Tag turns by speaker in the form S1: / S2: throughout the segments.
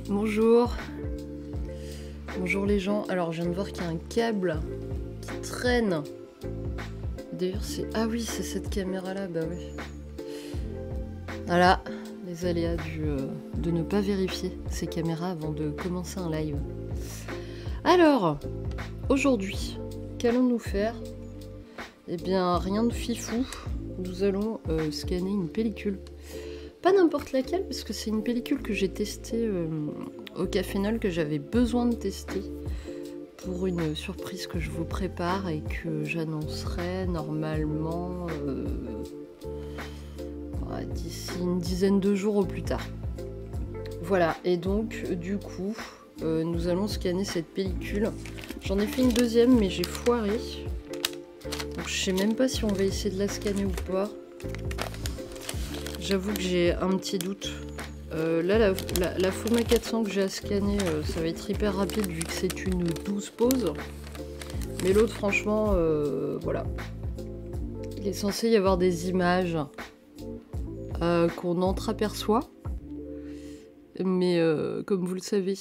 S1: Bonjour. Bonjour les gens. Alors je viens de voir qu'il y a un câble qui traîne. D'ailleurs c'est... Ah oui, c'est cette caméra là, bah oui. Voilà, les aléas de ne pas vérifier ces caméras avant de commencer un live. Alors, aujourd'hui, qu'allons-nous faire? Eh bien, rien de fifou. Nous allons scanner une pellicule. Pas n'importe laquelle, parce que c'est une pellicule que j'ai testée au Cafénol, que j'avais besoin de tester pour une surprise que je vous prépare et que j'annoncerai normalement d'ici une dizaine de jours au plus tard. Voilà, et donc du coup, nous allons scanner cette pellicule. J'en ai fait une deuxième, mais j'ai foiré. Donc je sais même pas si on va essayer de la scanner ou pas. J'avoue que j'ai un petit doute. Là, la FOMA 400 que j'ai à scanner, ça va être hyper rapide vu que c'est une 12 poses. Mais l'autre, franchement, voilà. Il est censé y avoir des images qu'on entreaperçoit. Mais comme vous le savez,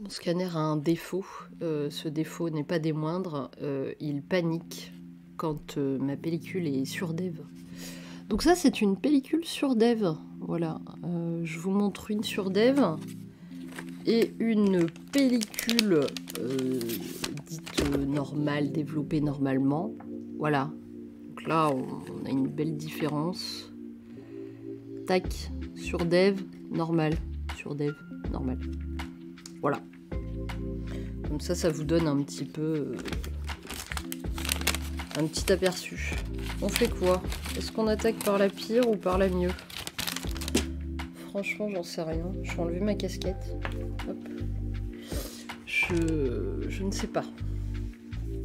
S1: mon scanner a un défaut. Ce défaut n'est pas des moindres. Il panique quand ma pellicule est sur dev. Donc ça, c'est une pellicule sur dev. Voilà, je vous montre une sur dev et une pellicule dite normale, développée normalement. Voilà, donc là, on a une belle différence. Tac, sur dev, normal, sur dev, normal. Voilà. Comme ça vous donne un petit peu... un petit aperçu. On fait quoi? Est-ce qu'on attaque par la pire ou par la mieux? Franchement, j'en sais rien. Je vais enlever ma casquette. Hop. Je ne sais pas.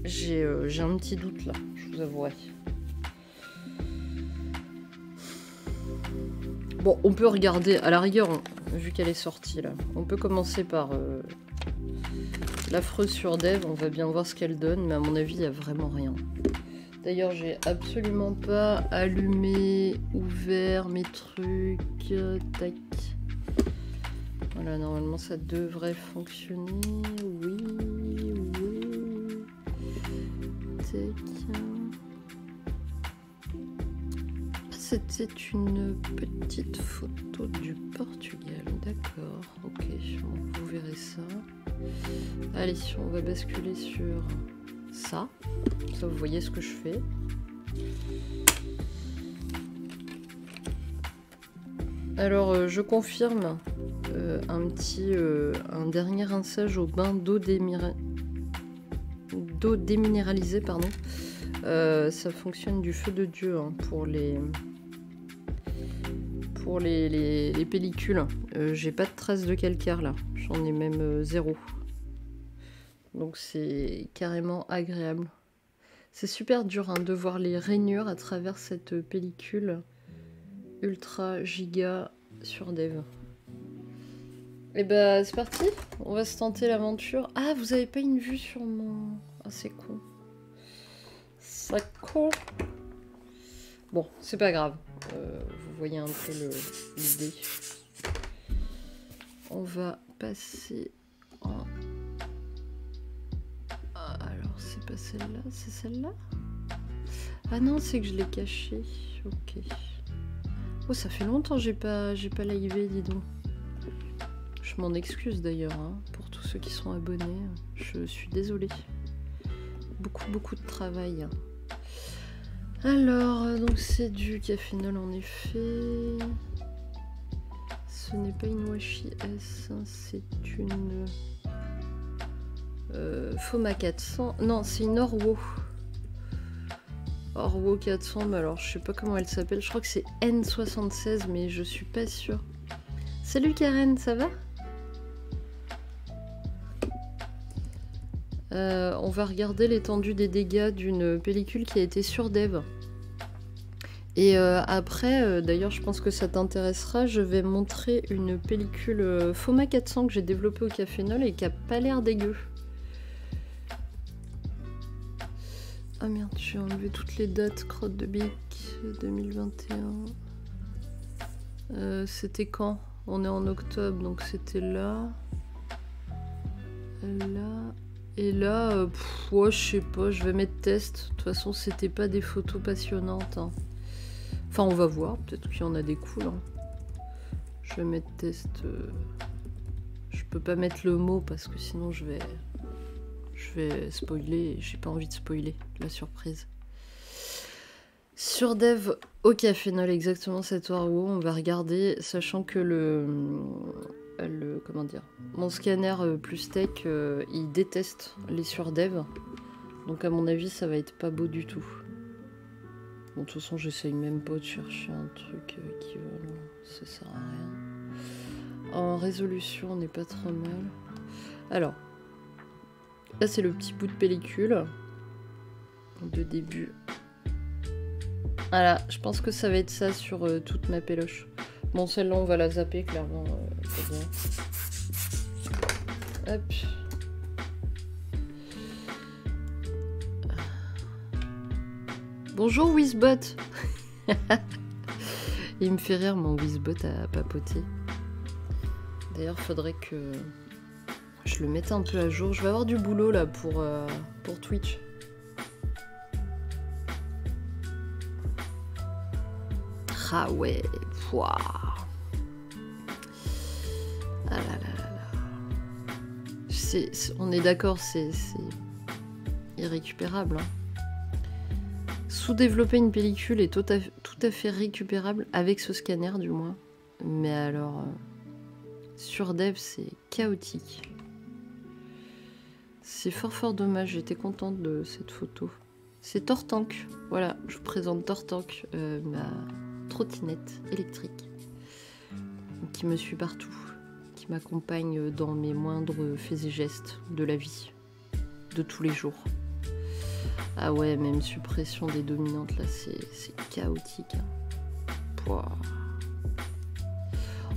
S1: J'ai un petit doute là, je vous avouerai. Bon, on peut regarder, à la rigueur, vu qu'elle est sortie là, on peut commencer par l'affreuse sur dev. On va bien voir ce qu'elle donne, mais à mon avis, il n'y a vraiment rien. D'ailleurs, j'ai absolument pas allumé, ouvert mes trucs. Tac. Voilà, normalement ça devrait fonctionner. Oui. Tac. C'était une petite photo du Portugal. D'accord. Ok, bon, vous verrez ça. Allez, on va basculer sur... ça, vous voyez ce que je fais. Alors je confirme un dernier rinçage au bain d'eau déminéralisée, pardon. Ça fonctionne du feu de Dieu hein, pour les pellicules. J'ai pas de traces de calcaire là, j'en ai même zéro. Donc c'est carrément agréable. C'est super dur hein, de voir les rainures à travers cette pellicule ultra giga sur dev. Et bah c'est parti, on va se tenter l'aventure. Ah, vous avez pas une vue sur mon... Ah, c'est con. C'est con. Bon, c'est pas grave. Vous voyez un peu l'idée. On va passer en... Alors, c'est pas celle-là, c'est celle-là? Ah non, c'est que je l'ai cachée. Ok. Oh, ça fait longtemps que j'ai pas livé, dis donc. Je m'en excuse d'ailleurs, hein, pour tous ceux qui sont abonnés. Je suis désolée. Beaucoup de travail. Alors, donc c'est du Cafénol en effet. Ce n'est pas une Washi S, hein, c'est une... FOMA 400, non c'est une Orwo 400, mais alors je sais pas comment elle s'appelle, je crois que c'est N76 mais je suis pas sûre. Salut Karen, ça va? On va regarder l'étendue des dégâts d'une pellicule qui a été sur dev. Et après, d'ailleurs je pense que ça t'intéressera, je vais montrer une pellicule FOMA 400 que j'ai développée au Cafénol et qui a pas l'air dégueu. Ah merde, j'ai enlevé toutes les dates, crotte de bique 2021. C'était quand? On est en octobre, donc c'était là. Là. Et là, ouais, je sais pas, je vais mettre test. De toute façon, c'était pas des photos passionnantes. Hein. Enfin, on va voir. Peut-être qu'il y en a des cools. Hein. Je vais mettre test. Je peux pas mettre le mot parce que sinon je vais spoiler. Et j'ai pas envie de spoiler la surprise. Sur Dev au cafénol, exactement cette heure où on va regarder, sachant que comment dire, mon scanner plus tech, il déteste les surdev. Donc à mon avis, ça va être pas beau du tout. Bon, de toute façon, j'essaye même pas de chercher un truc équivalent. Ça sert à rien. En résolution, on n'est pas trop mal. Alors, là, c'est le petit bout de pellicule de début. Voilà, je pense que ça va être ça sur toute ma péloche. Bon, celle-là, on va la zapper, clairement. C'est bien. Hop. Bonjour, Wizbot. Il me fait rire, mon Wizbot à papoter. D'ailleurs, faudrait que je le mette un peu à jour. Je vais avoir du boulot, là, pour Twitch. Ah ouais, pouah. Ah là là là là. On est d'accord, c'est irrécupérable. Hein. Sous-développer une pellicule est tout à fait récupérable avec ce scanner du moins. Mais alors, sur Dev, c'est chaotique. C'est fort dommage, j'étais contente de cette photo. C'est Tortank, voilà, je vous présente Tortank, ma trottinette électrique qui me suit partout, qui m'accompagne dans mes moindres faits et gestes de la vie, de tous les jours. Ah ouais, même suppression des dominantes là, c'est chaotique. Hein.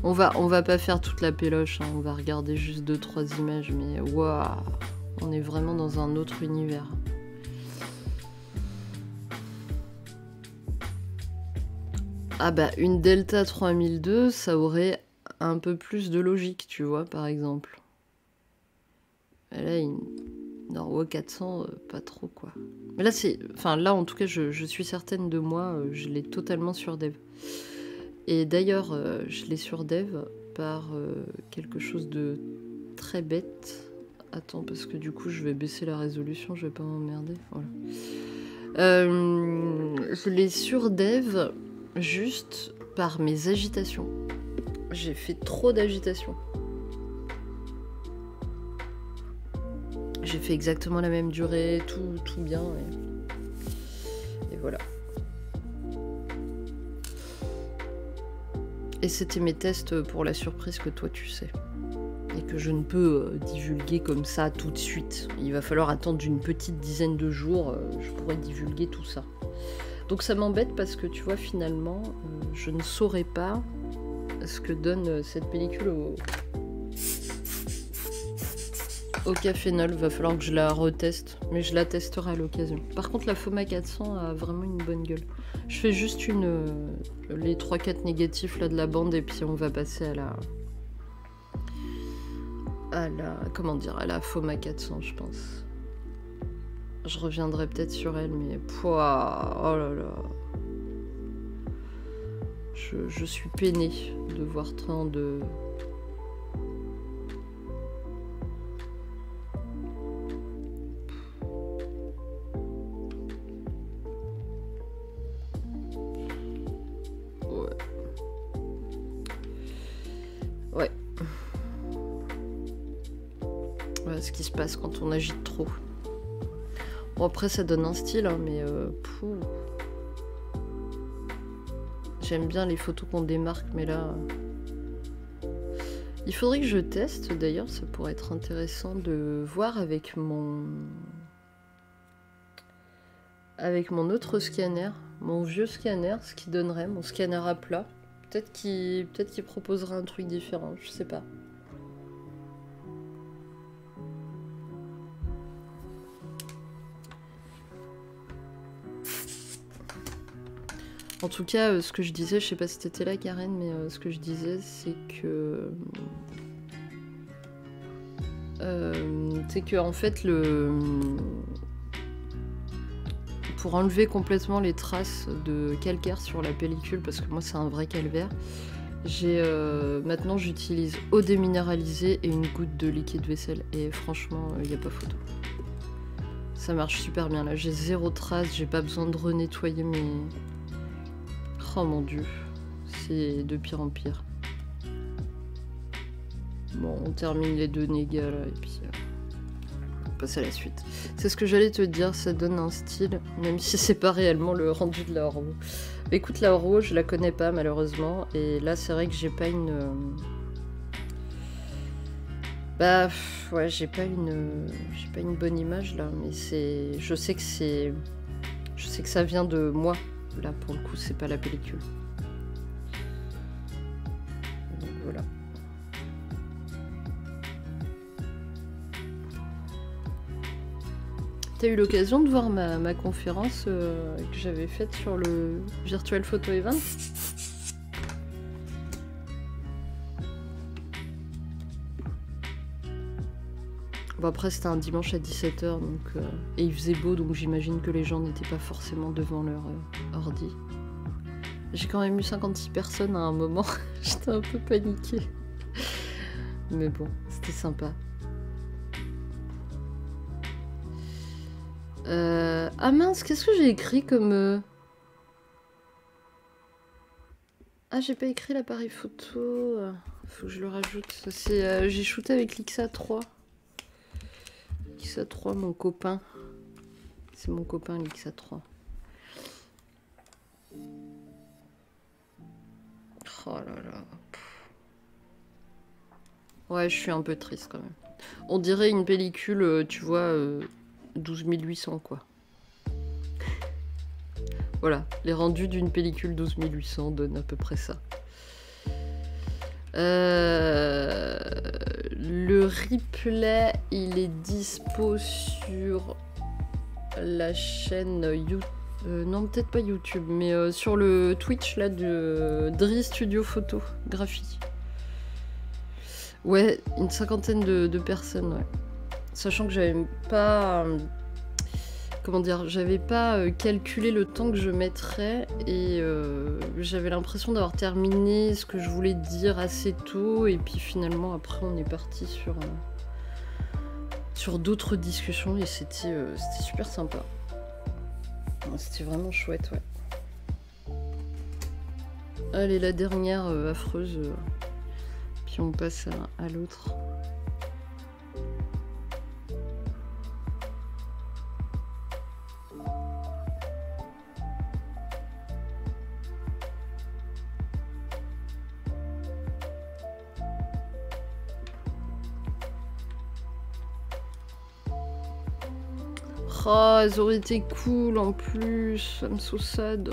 S1: On va pas faire toute la péloche, hein. On va regarder juste 2-3 images, mais waouh, on est vraiment dans un autre univers. Ah bah, une Delta 3002, ça aurait un peu plus de logique, tu vois, par exemple. Et là, une Norwa 400, pas trop, quoi. Mais là, c'est... Enfin, là, en tout cas, je suis certaine de moi, je l'ai totalement sur Dev. Et d'ailleurs, je l'ai sur Dev par quelque chose de très bête. Attends, parce que du coup, je vais baisser la résolution, je vais pas m'emmerder. Voilà. Je l'ai sur Dev juste par mes agitations. J'ai fait trop d'agitation. J'ai fait exactement la même durée, tout bien. Et voilà. Et c'était mes tests pour la surprise que toi tu sais. Et que je ne peux divulguer comme ça tout de suite. Il va falloir attendre une petite dizaine de jours, je pourrais divulguer tout ça. Donc ça m'embête parce que tu vois, finalement, je ne saurais pas ce que donne cette pellicule au cafénol. Va falloir que je la reteste, mais je la testerai à l'occasion. Par contre, la Foma 400 a vraiment une bonne gueule. Je fais juste les 3-4 négatifs là de la bande et puis on va passer à la comment dire, à la Foma 400, je pense. Je reviendrai peut-être sur elle, mais pouah, oh là là. Je suis peinée de voir tant de... Ouais. Voilà ce qui se passe quand on agite trop. Bon, après, ça donne un style, hein, mais... J'aime bien les photos qu'on démarque, mais là... Il faudrait que je teste, d'ailleurs, ça pourrait être intéressant de voir avec mon autre scanner, mon vieux scanner, ce qu'il donnerait, mon scanner à plat. Peut-être qu'il proposera un truc différent, je sais pas. En tout cas, ce que je disais, je sais pas si t'étais là, Karen, mais ce que je disais, c'est que... en fait, pour enlever complètement les traces de calcaire sur la pellicule, parce que moi c'est un vrai calvaire, maintenant j'utilise eau déminéralisée et une goutte de liquide vaisselle, et franchement il n'y a pas photo. Ça marche super bien là, j'ai 0 trace, j'ai pas besoin de renettoyer mes... Oh mon dieu, c'est de pire en pire. Bon, on termine les 2 négas là, et puis on passe à la suite. C'est ce que j'allais te dire, ça donne un style, même si c'est pas réellement le rendu de la Orwo. Écoute, la Orwo, je la connais pas malheureusement, et là c'est vrai que j'ai pas une... Bah, ouais, j'ai pas une bonne image là, mais c'est... Je sais que ça vient de moi, là pour le coup, c'est pas la pellicule. Donc voilà. T'as eu l'occasion de voir ma conférence que j'avais faite sur le Virtual Photo Event? Bon, après c'était un dimanche à 17 h, donc, et il faisait beau, donc j'imagine que les gens n'étaient pas forcément devant leur ordi. J'ai quand même eu 56 personnes à un moment, j'étais un peu paniquée. Mais bon, c'était sympa. Ah mince, qu'est-ce que j'ai écrit comme... Ah, j'ai pas écrit l'appareil photo. Faut que je le rajoute. J'ai shooté avec l'Ixa3. L'Ixa3, mon copain. C'est mon copain, l'Ixa3. Oh là là. Ouais, je suis un peu triste quand même. On dirait une pellicule, tu vois, 12800 quoi. Voilà, les rendus d'une pellicule 12800 donnent à peu près ça. Le replay, il est dispo sur la chaîne YouTube. Non, peut-être pas YouTube, mais sur le Twitch là de Dri Studio Photographie. Ouais, une 50aine de personnes, ouais. Sachant que j'avais pas... Comment dire, j'avais pas calculé le temps que je mettrais et j'avais l'impression d'avoir terminé ce que je voulais dire assez tôt, et puis finalement après on est parti sur d'autres discussions et c'était super sympa. C'était vraiment chouette, ouais. Allez, la dernière affreuse, puis on passe à l'autre. Oh, elles auraient été cool en plus, I'm so sad.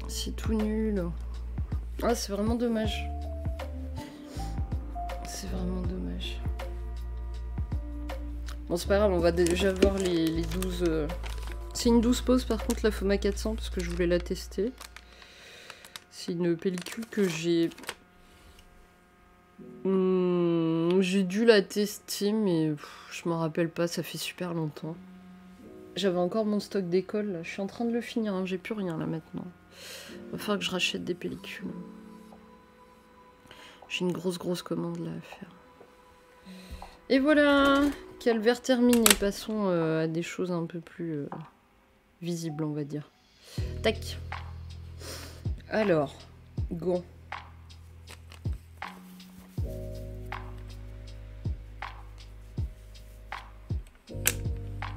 S1: C'est tout nul. Ah, c'est vraiment dommage. C'est vraiment dommage. Bon, c'est pas grave, on va déjà voir les 12... C'est une 12 pose par contre, la FOMA 400, parce que je voulais la tester. C'est une pellicule que j'ai... J'ai dû la tester, mais je m'en rappelle pas, ça fait super longtemps. J'avais encore mon stock d'école, là. Je suis en train de le finir, hein. J'ai plus rien là maintenant. Va falloir que je rachète des pellicules. J'ai une grosse commande là à faire. Et voilà, calvaire terminé. Passons à des choses un peu plus visibles, on va dire. Tac. Alors, go.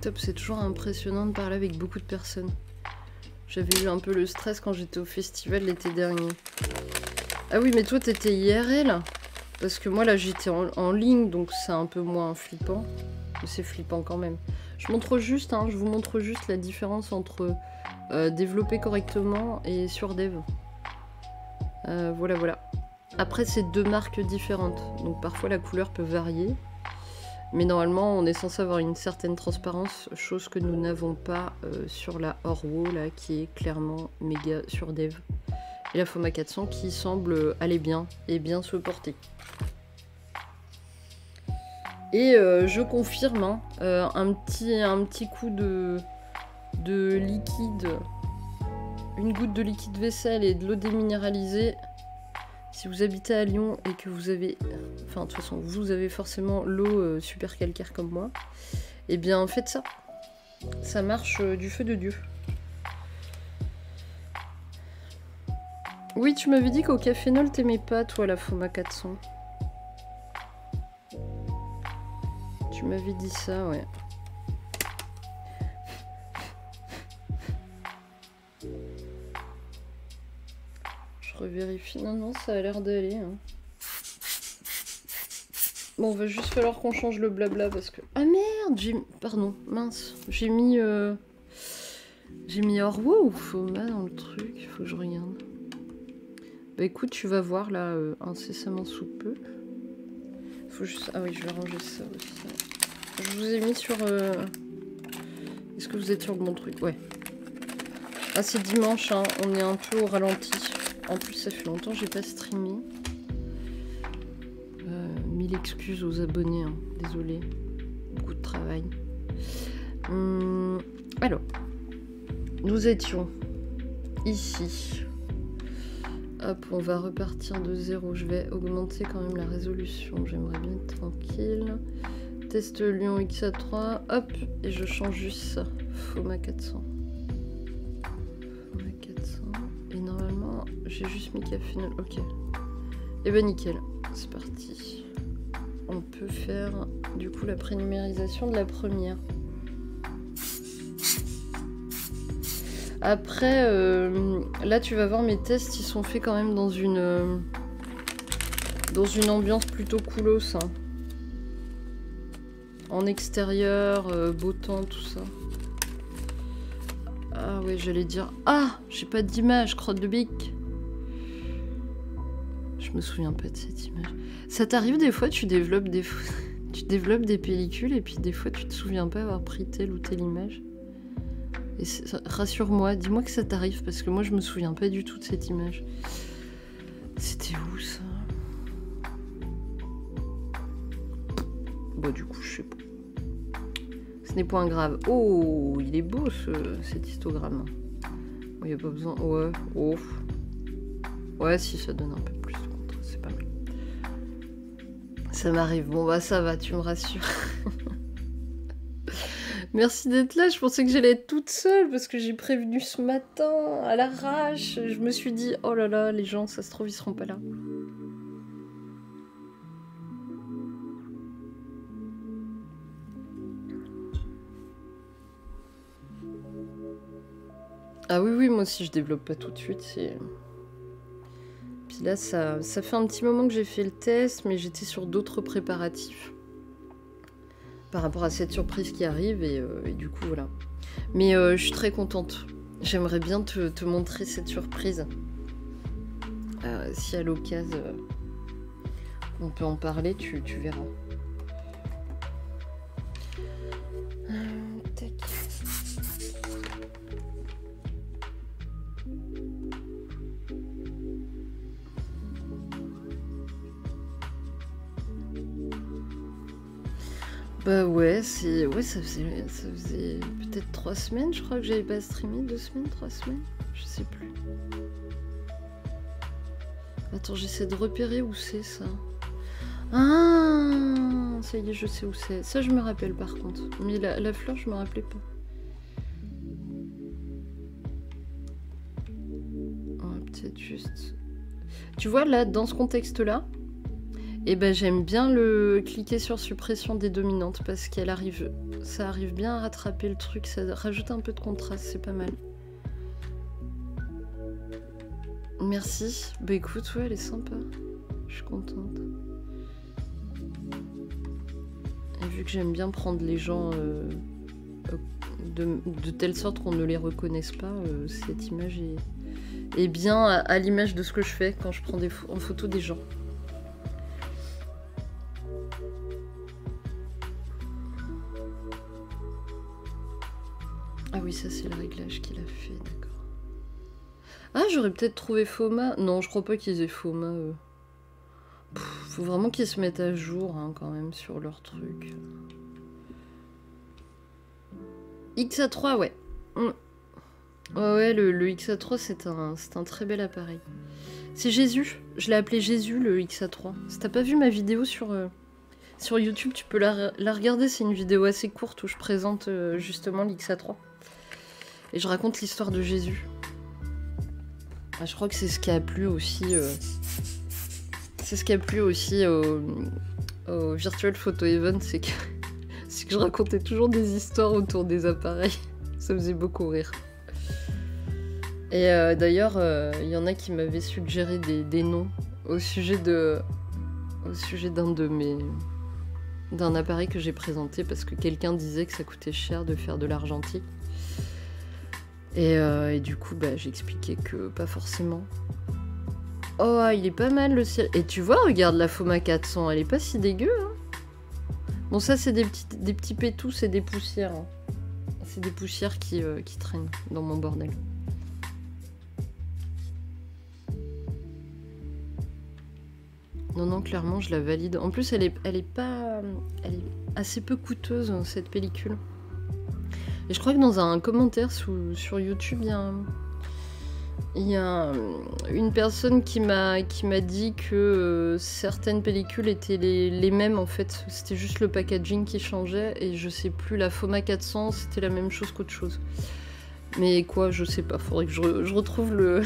S1: Top, c'est toujours impressionnant de parler avec beaucoup de personnes. J'avais eu un peu le stress quand j'étais au festival l'été dernier. Ah oui, mais toi t'étais IRL? Parce que moi là j'étais en ligne, donc c'est un peu moins flippant. Mais c'est flippant quand même. Je montre juste, hein, je vous montre juste la différence entre développer correctement et sur dev. Voilà. Après c'est deux marques différentes, donc parfois la couleur peut varier. Mais normalement, on est censé avoir une certaine transparence, chose que nous n'avons pas sur la Orwo, là, qui est clairement méga surdev. Et la Foma 400 qui semble aller bien et bien se porter. Et je confirme, hein, un petit coup de liquide, une goutte de liquide vaisselle et de l'eau déminéralisée. Si vous habitez à Lyon et que vous avez, enfin de toute façon vous avez forcément l'eau super calcaire comme moi, et bien faites ça. Ça marche du feu de Dieu. Oui, tu m'avais dit qu'au cafénol t'aimais pas toi la Foma 400. Tu m'avais dit ça, ouais. Je revérifie. Non, non, ça a l'air d'aller. Hein. Bon, va juste falloir qu'on change le blabla parce que... Ah merde, j'ai... Pardon, mince. J'ai mis Orwo ou Foma dans le truc. Faut que je regarde. Bah écoute, tu vas voir là incessamment sous peu. Faut juste... Ah oui, je vais ranger ça aussi. Je vous ai mis sur... Est-ce que vous êtes sur le bon truc? Ouais. Ah, c'est dimanche, hein. On est un peu au ralenti. En plus, ça fait longtemps que j'ai pas streamé. Mille excuses aux abonnés, hein. Désolée. Beaucoup de travail. Alors, nous étions ici. Hop, on va repartir de zéro. Je vais augmenter quand même la résolution. J'aimerais bien être tranquille. Test Lyon XA3. Hop, et je change juste ça. Foma 400. Foma 400. Et normalement, j'ai juste mis cafénol. Ok. Et ben nickel. C'est parti. On peut faire du coup la prénumérisation de la première. Après, là tu vas voir mes tests, ils sont faits quand même dans une ambiance plutôt coolos. Hein. En extérieur, beau temps, tout ça. Ah ouais, j'allais dire... Ah, j'ai pas d'image, crotte de bique. Je me souviens pas de cette image. Ça t'arrive des fois, tu développes des pellicules et puis des fois tu te souviens pas avoir pris telle ou telle image. Et rassure-moi, dis-moi que ça t'arrive parce que moi je me souviens pas du tout de cette image. C'était où ça? Bon du coup je sais pas. Ce n'est point grave. Oh, il est beau cet histogramme. Il n'y a pas besoin. Ouais, oh. Ouais, si ça donne un peu plus de contraste, c'est pas mal. Ça m'arrive. Bon bah ça va, tu me rassures. Merci d'être là. Je pensais que j'allais être toute seule parce que j'ai prévenu ce matin à l'arrache. Je me suis dit, oh là là, les gens, ça se trouve, ils seront pas là. Ah oui, oui, moi aussi, je développe pas tout de suite. Puis là, ça fait un petit moment que j'ai fait le test, mais j'étais sur d'autres préparatifs. Par rapport à cette surprise qui arrive et du coup voilà. Mais je suis très contente. J'aimerais bien te montrer cette surprise. Si à l'occasion on peut en parler, tu verras. Tac. Bah ouais, ça faisait peut-être 3 semaines, je crois que j'avais pas streamé, 2 semaines, 3 semaines, je sais plus. Attends, j'essaie de repérer où c'est ça. Ah, ça y est, je sais où c'est. Ça, je me rappelle par contre. Mais la fleur, je me rappelais pas. On va peut-être juste... Tu vois, là, dans ce contexte-là, et ben j'aime bien le cliquer sur suppression des dominantes parce qu'elle arrive, ça arrive bien à rattraper le truc, ça rajoute un peu de contraste, c'est pas mal. Merci. Bah écoute, ouais, elle est sympa. Je suis contente. Et vu que j'aime bien prendre les gens de telle sorte qu'on ne les reconnaisse pas, cette image est bien à l'image de ce que je fais quand je prends en photo des gens. Ah oui, ça c'est le réglage qu'il a fait, d'accord. Ah, j'aurais peut-être trouvé Foma. Non, je crois pas qu'ils aient Foma. Faut vraiment qu'ils se mettent à jour hein, quand même sur leur truc. XA3, ouais. Ouais, le XA3 c'est un très bel appareil. C'est Jésus, je l'ai appelé Jésus le XA3. Si t'as pas vu ma vidéo sur YouTube, tu peux la regarder, c'est une vidéo assez courte où je présente justement l'XA3. Et je raconte l'histoire de Jésus. Ah, je crois que c'est ce qui a plu aussi... c'est ce qui a plu aussi au Virtual Photo Event, c'est que je racontais toujours des histoires autour des appareils. Ça faisait beaucoup rire. Et d'ailleurs, il y en a qui m'avaient suggéré des noms au sujet d'un appareil que j'ai présenté parce que quelqu'un disait que ça coûtait cher de faire de l'argentique. Et du coup, bah, j'ai expliqué que pas forcément. Oh, il est pas mal le ciel. Et tu vois, regarde la Foma 400, elle est pas si dégueu. Hein. Bon, ça, c'est des petits pétous, c'est des poussières. Hein. C'est des poussières qui traînent dans mon bordel. Non, non, clairement, je la valide. En plus, elle est assez peu coûteuse, cette pellicule. Et je crois que dans un commentaire sur YouTube, il y a une personne qui m'a dit que certaines pellicules étaient les mêmes, en fait. C'était juste le packaging qui changeait. Et je sais plus, la Foma 400, c'était la même chose qu'autre chose. Mais quoi, je sais pas. Faudrait que je retrouve le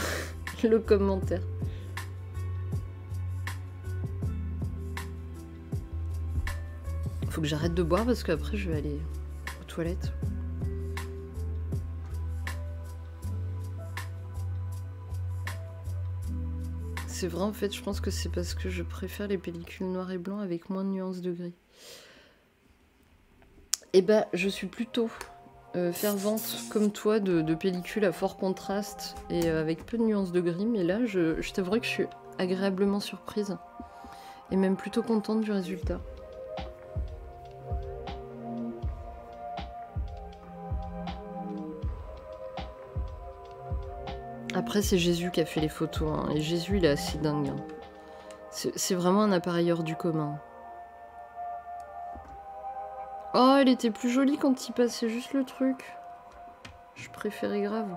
S1: commentaire. Faut que j'arrête de boire parce qu'après je vais aller aux toilettes. C'est vrai en fait, je pense que c'est parce que je préfère les pellicules noir et blanc avec moins de nuances de gris. Et bah je suis plutôt fervente comme toi de pellicules à fort contraste et avec peu de nuances de gris, mais là je t'avouerai que je suis agréablement surprise et même plutôt contente du résultat. Après, c'est Jésus qui a fait les photos, hein. Et Jésus, il est assez dingue. Hein. C'est vraiment un appareil hors du commun. Oh, elle était plus jolie quand il passait juste le truc. Je préférais grave.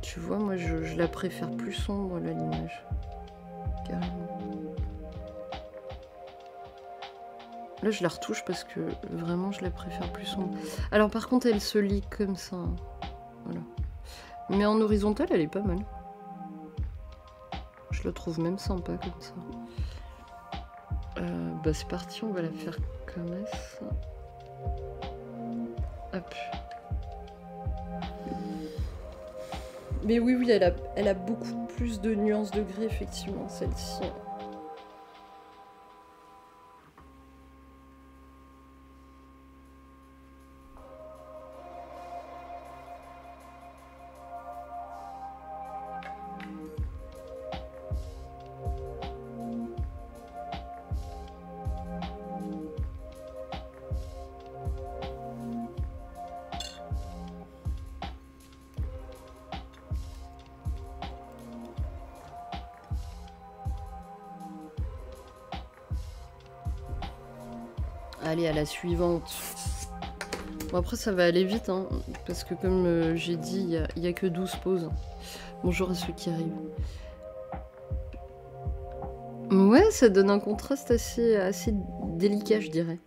S1: Tu vois, moi, je la préfère plus sombre, là, l'image. Carrément. Là, je la retouche parce que vraiment, je la préfère plus sombre. Alors, par contre, elle se lit comme ça. Hein. Voilà. Mais en horizontal, elle est pas mal. Je la trouve même sympa comme ça. Bah c'est parti, on va la faire comme ça. Hop. Mais oui, elle a beaucoup plus de nuances de gris, effectivement, celle-ci. Allez, à la suivante. Bon, après, ça va aller vite, hein, parce que comme j'ai dit, il n'y a que 12 pauses. Bonjour à ceux qui arrivent. Ouais, ça donne un contraste assez délicat, je dirais.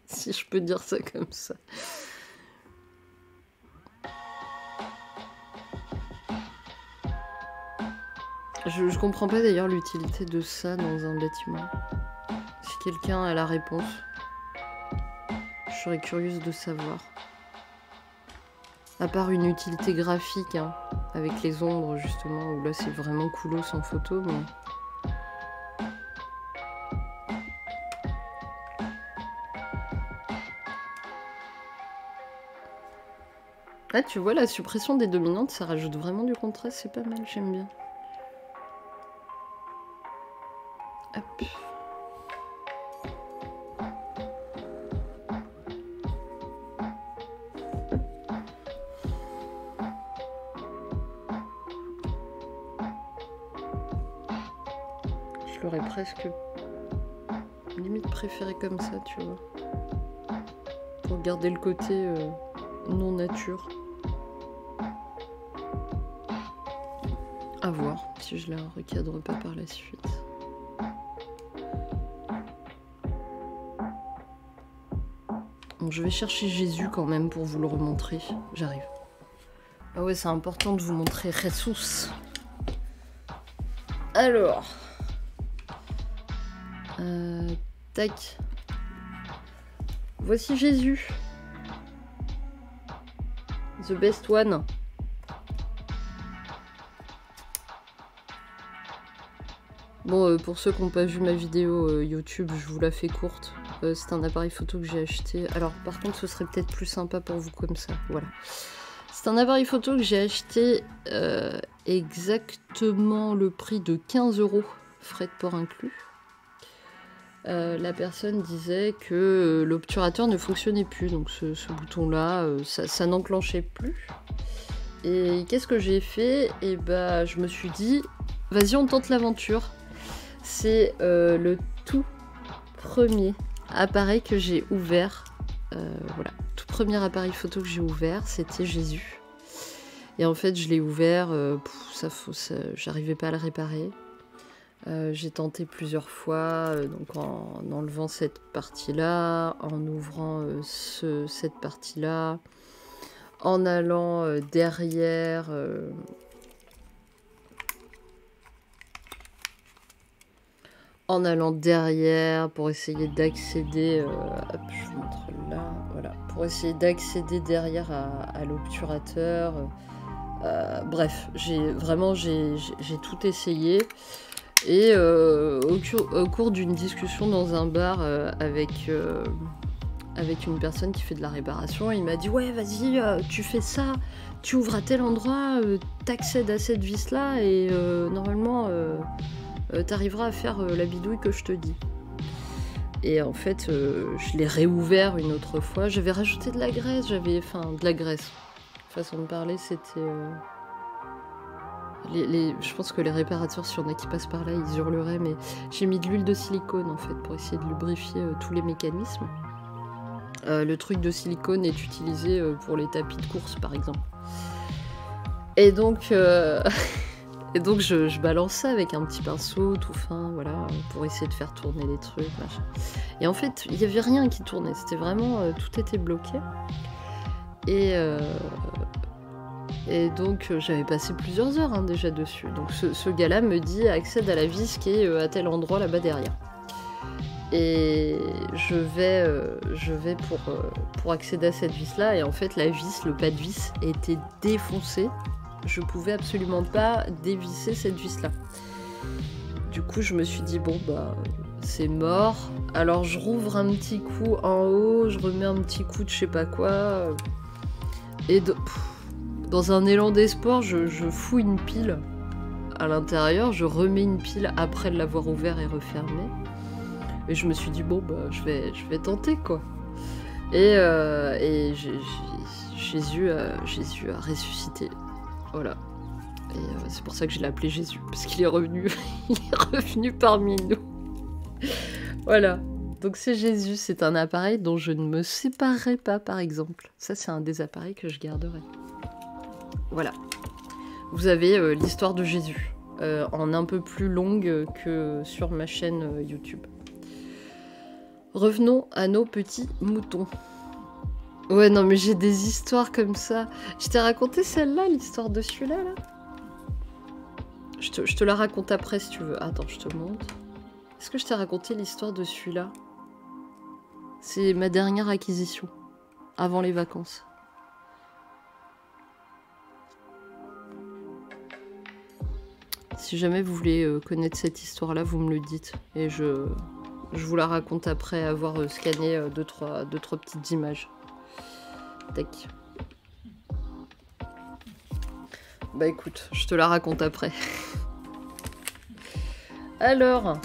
S1: Si je peux dire ça comme ça. Je comprends pas d'ailleurs l'utilité de ça dans un bâtiment. Si quelqu'un a la réponse, je serais curieuse de savoir. À part une utilité graphique, hein, avec les ombres justement, où là c'est vraiment coolos en photo, mais... Ah, tu vois, la suppression des dominantes, ça rajoute vraiment du contraste, c'est pas mal, j'aime bien. Hop. l'aurais presque limite préféré comme ça, tu vois. Pour garder le côté non nature. À voir si je la recadre pas par la suite. Bon, je vais chercher Jésus quand même pour vous le remontrer. J'arrive. Ah ouais, c'est important de vous montrer Jesus. Alors. Tac. Voici Jésus. The best one. Bon, pour ceux qui n'ont pas vu ma vidéo YouTube, je vous la fais courte. C'est un appareil photo que j'ai acheté. Alors, par contre, ce serait peut-être plus sympa pour vous comme ça. Voilà. C'est un appareil photo que j'ai acheté exactement le prix de 15 €, frais de port inclus. La personne disait que l'obturateur ne fonctionnait plus, donc ce bouton-là, ça n'enclenchait plus. Et qu'est-ce que j'ai fait? Et bah, je me suis dit, vas-y, on tente l'aventure. C'est le tout premier appareil que j'ai ouvert. Voilà, tout premier appareil photo que j'ai ouvert, c'était Jésus. Et en fait, je l'ai ouvert, j'arrivais pas à le réparer. J'ai tenté plusieurs fois, donc en enlevant cette partie-là, en ouvrant cette partie-là, en allant derrière... en allant derrière pour essayer d'accéder... hop, je vous montre là, voilà. Pour essayer d'accéder derrière à l'obturateur. Bref, j'ai tout essayé. Et au cours d'une discussion dans un bar avec une personne qui fait de la réparation, il m'a dit « Ouais, vas-y, tu fais ça, tu ouvres à tel endroit, t'accèdes à cette vis-là et normalement, t'arriveras à faire la bidouille que je te dis. » Et en fait, je l'ai réouvert une autre fois. J'avais rajouté de la graisse, de la graisse. Façon de parler, c'était... je pense que les réparateurs, s'il y en a qui passent par là, ils hurleraient, mais j'ai mis de l'huile de silicone en fait pour essayer de lubrifier tous les mécanismes. Le truc de silicone est utilisé pour les tapis de course par exemple. Et donc, je balance ça avec un petit pinceau tout fin, voilà, pour essayer de faire tourner les trucs, machin. Et en fait, il n'y avait rien qui tournait, c'était vraiment, tout était bloqué. Et donc j'avais passé plusieurs heures déjà dessus. Donc ce gars-là me dit accède à la vis qui est à tel endroit là-bas derrière. Et je vais pour accéder à cette vis-là. Et en fait la vis, le pas de vis était défoncé. Je pouvais absolument pas dévisser cette vis-là. Du coup je me suis dit bon bah c'est mort. Alors je rouvre un petit coup en haut, je remets un petit coup de je sais pas quoi. Et dans un élan d'espoir, je fous une pile à l'intérieur, je remets une pile après l'avoir ouvert et refermé. Et je me suis dit, bon, bah, je vais tenter, quoi. Et Jésus a ressuscité. Voilà. Et c'est pour ça que je l'ai appelé Jésus, parce qu'il est revenu, il est revenu parmi nous. Voilà. Donc c'est Jésus, c'est un appareil dont je ne me séparerai pas, par exemple. Ça, c'est un des appareils que je garderai. Voilà. Vous avez l'histoire de Jésus, en un peu plus longue que sur ma chaîne YouTube. Revenons à nos petits moutons. Ouais, non, mais j'ai des histoires comme ça. Je t'ai raconté celle-là, l'histoire de celui-là, là, je te la raconte après, si tu veux. Attends, je te montre. Est-ce que je t'ai raconté l'histoire de celui-là? C'est ma dernière acquisition, avant les vacances. Si jamais vous voulez connaître cette histoire-là, vous me le dites. Et je vous la raconte après avoir scanné deux, trois petites images. Tac. Bah écoute, je te la raconte après. Alors,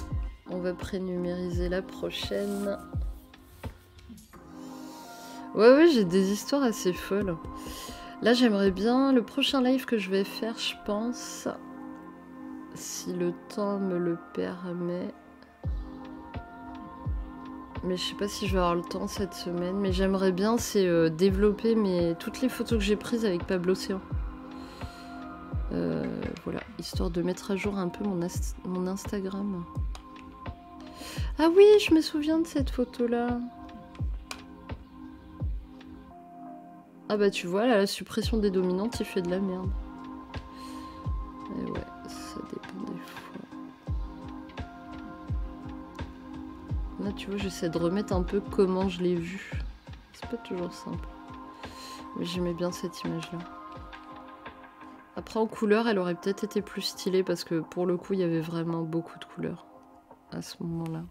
S1: on va prénumériser la prochaine. Ouais, j'ai des histoires assez folles. Là, j'aimerais bien... Le prochain live que je vais faire, je pense... Si le temps me le permet. Mais je sais pas si je vais avoir le temps cette semaine. Mais j'aimerais bien, c'est développer toutes les photos que j'ai prises avec Pablo Océan. Voilà, histoire de mettre à jour un peu mon Instagram. Ah oui, je me souviens de cette photo-là. Ah bah tu vois, là, la suppression des dominantes, il fait de la merde. Et ouais, ça dépend des fois. Là, tu vois, j'essaie de remettre un peu comment je l'ai vu. C'est pas toujours simple. Mais j'aimais bien cette image-là. Après, en couleur, elle aurait peut-être été plus stylée parce que pour le coup, il y avait vraiment beaucoup de couleurs à ce moment-là.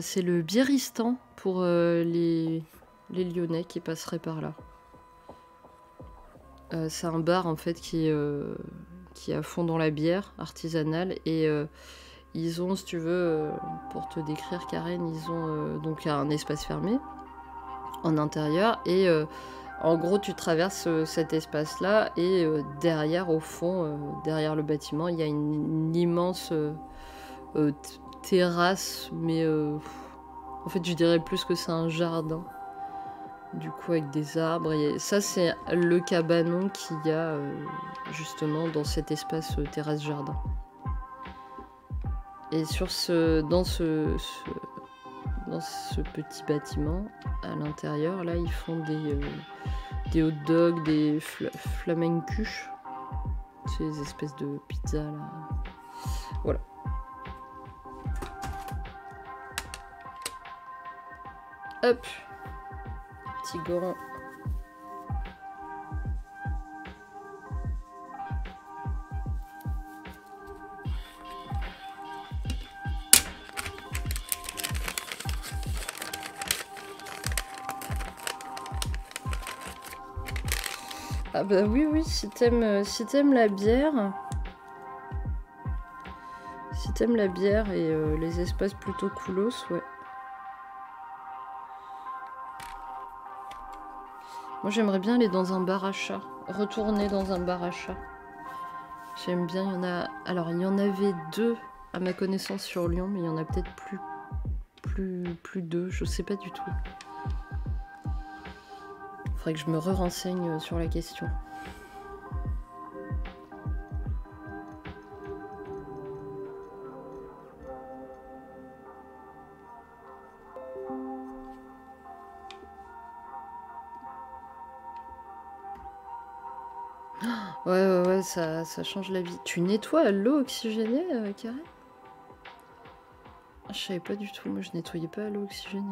S1: C'est le Biéristan pour les Lyonnais qui passeraient par là. C'est un bar en fait qui est à fond dans la bière artisanale et ils ont, si tu veux, pour te décrire Karen, ils ont donc un espace fermé en intérieur et en gros tu traverses cet espace-là et derrière au fond, derrière le bâtiment, il y a une immense terrasse, mais en fait je dirais plus que c'est un jardin. Du coup avec des arbres, et ça c'est le cabanon qu'il y a justement dans cet espace terrasse-jardin. Et dans ce petit bâtiment, à l'intérieur, là ils font des hot dogs, des flamencuches, ces espèces de pizzas là. Voilà. Hop, petit gant. Ah bah oui, si t'aimes la bière, si t'aimes la bière et les espaces plutôt coolos, ouais. Moi j'aimerais bien aller dans un bar à chat, retourner dans un bar à chat. J'aime bien, il y en a... Alors il y en avait 2 à ma connaissance sur Lyon, mais il y en a peut-être plus 2, je sais pas du tout. Faudrait que je me renseigne sur la question. Ouais, ça change la vie. Tu nettoies à l'eau oxygénée, Karen ? Je savais pas du tout, moi je nettoyais pas à l'eau oxygénée.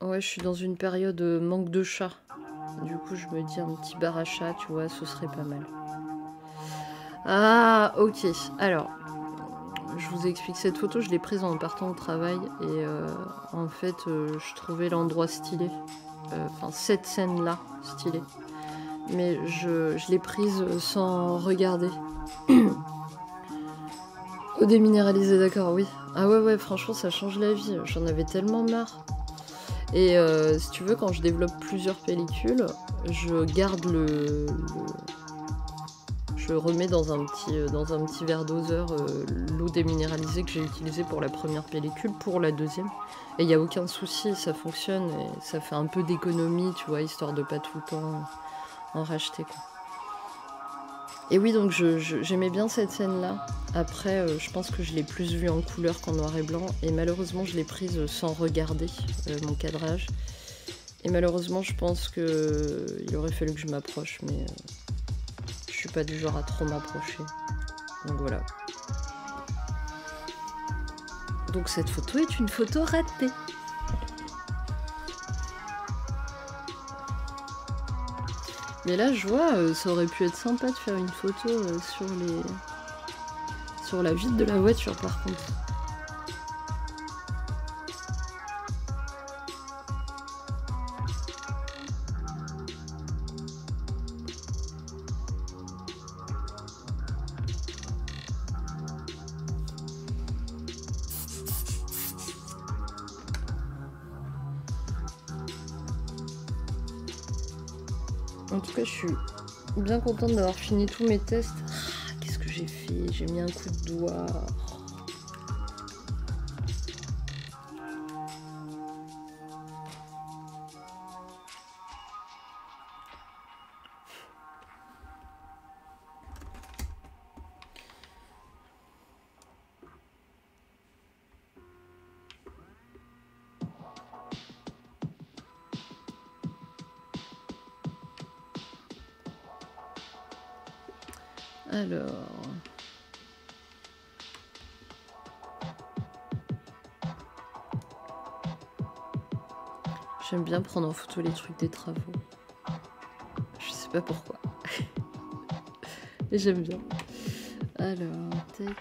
S1: Ouais, je suis dans une période manque de chat. Du coup, je me dis un petit bar à chat, tu vois, ce serait pas mal. Ah, ok. Alors, je vous explique, cette photo, je l'ai prise en partant au travail et en fait, je trouvais l'endroit stylé. Enfin, cette scène-là, stylée. Mais je l'ai prise sans regarder. Eau déminéralisée, d'accord, oui. Ah ouais, franchement, ça change la vie. J'en avais tellement marre. Et si tu veux, quand je développe plusieurs pellicules, je garde je remets dans un petit verre doseur l'eau déminéralisée que j'ai utilisée pour la première pellicule, pour la deuxième. Et il n'y a aucun souci, ça fonctionne et ça fait un peu d'économie, tu vois, histoire de pas tout le temps en racheter, quoi. Et oui, donc j'aimais bien cette scène-là. Après, je pense que je l'ai plus vue en couleur qu'en noir et blanc. Et malheureusement, je l'ai prise sans regarder mon cadrage. Et malheureusement, je pense qu'il aurait fallu que je m'approche, mais je suis pas du genre à trop m'approcher. Donc voilà. Donc cette photo est une photo ratée. Mais là, je vois, ça aurait pu être sympa de faire une photo sur la vitre de la voiture, par contre. En tout cas, je suis bien contente d'avoir fini tous mes tests. Ah, qu'est-ce que j'ai fait? J'ai mis un coup de doigt. Alors... J'aime bien prendre en photo les trucs des travaux. Je sais pas pourquoi. Mais j'aime bien. Alors, tac.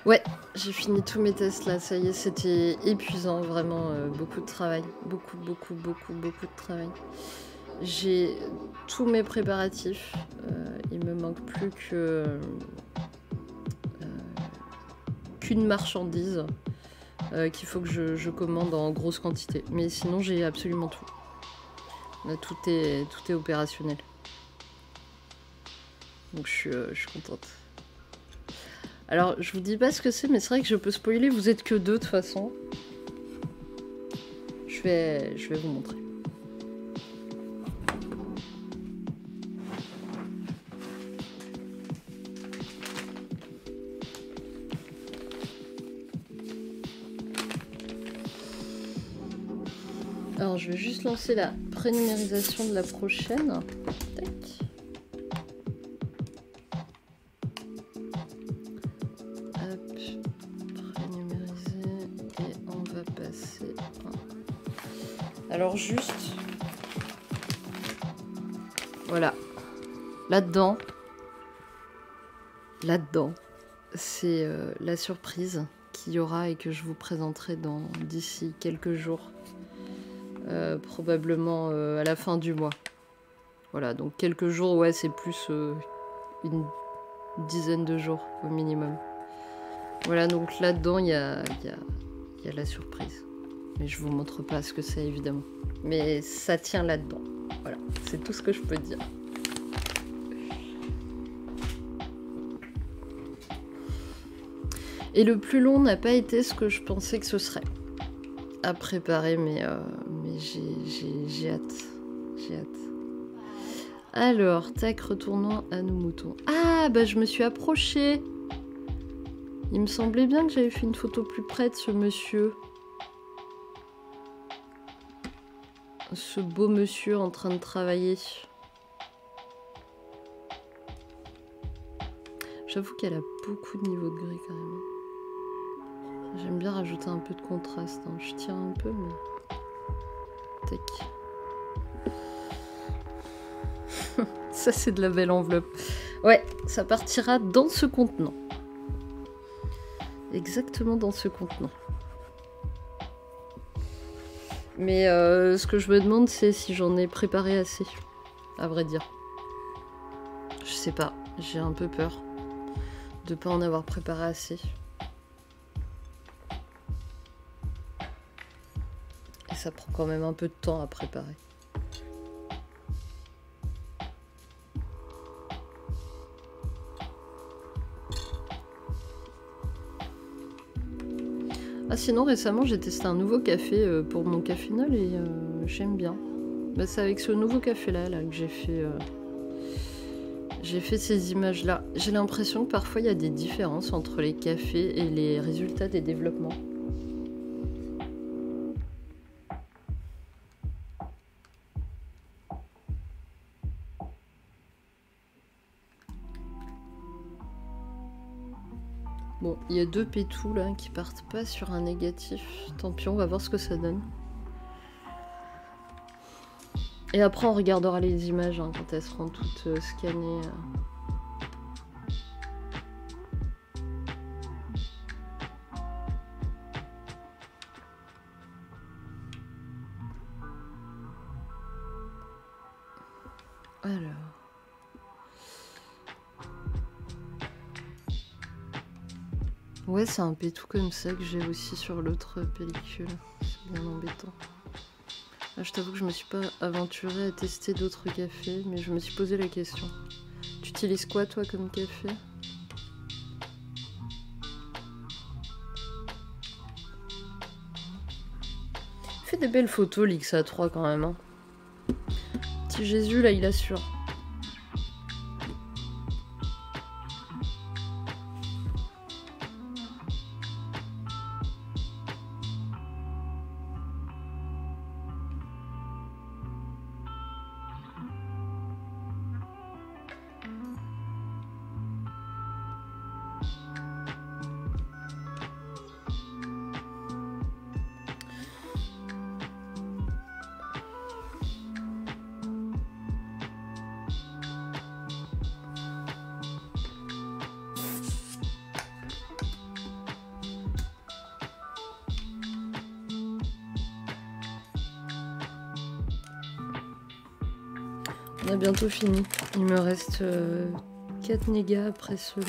S1: Ouais, j'ai fini tous mes tests là, ça y est, c'était épuisant, vraiment, beaucoup de travail. Beaucoup de travail. J'ai tous mes préparatifs, il me manque plus que qu'une marchandise qu'il faut que je commande en grosse quantité. Mais sinon, j'ai absolument tout. Là, tout est opérationnel. Donc je suis contente. Alors, je vous dis pas ce que c'est, mais c'est vrai que je peux spoiler, vous êtes que deux de toute façon. Je vais vous montrer. Alors, je vais juste lancer la prénumérisation de la prochaine. Tac. Hop, prénumériser et on va passer. Alors juste, voilà, là-dedans, c'est la surprise qu'il y aura et que je vous présenterai d'ici quelques jours. Probablement à la fin du mois. Voilà, donc quelques jours, ouais, c'est plus une dizaine de jours au minimum. Voilà, donc là-dedans, il y a la surprise. Mais je vous montre pas ce que c'est, évidemment. Mais ça tient là-dedans. Voilà, c'est tout ce que je peux dire. Et le plus long n'a pas été ce que je pensais que ce serait à préparer, mais j'ai hâte. J'ai hâte. Alors, tac, retournons à nos moutons. Ah, bah je me suis approchée. Il me semblait bien que j'avais fait une photo plus près de ce monsieur. Ce beau monsieur en train de travailler. J'avoue qu'elle a beaucoup de niveau de gris quand même. J'aime bien rajouter un peu de contraste. Hein. Je tire un peu, mais... Tac. Ça, c'est de la belle enveloppe. Ouais, ça partira dans ce contenant. Exactement dans ce contenant. Mais ce que je me demande, c'est si j'en ai préparé assez, à vrai dire. Je sais pas, j'ai un peu peur de pas en avoir préparé assez. Et ça prend quand même un peu de temps à préparer. Ah, sinon récemment j'ai testé un nouveau café pour mon cafénol et j'aime bien. Bah, c'est avec ce nouveau café là que j'ai fait ces images là. J'ai l'impression que parfois il y a des différences entre les cafés et les résultats des développements. Bon, il y a deux pétous là qui partent pas sur un négatif. Tant pis, on va voir ce que ça donne. Et après, on regardera les images hein, quand elles seront toutes scannées. Alors. Ouais, c'est un pétou comme ça que j'ai aussi sur l'autre pellicule. C'est bien embêtant. Là, je t'avoue que je me suis pas aventurée à tester d'autres cafés, mais je me suis posé la question. Tu utilises quoi, toi, comme café? Fait des belles photos, l'X-A3 quand même. Hein. Petit Jésus, là, il assure. On a bientôt fini. Il me reste 4 négas après cela.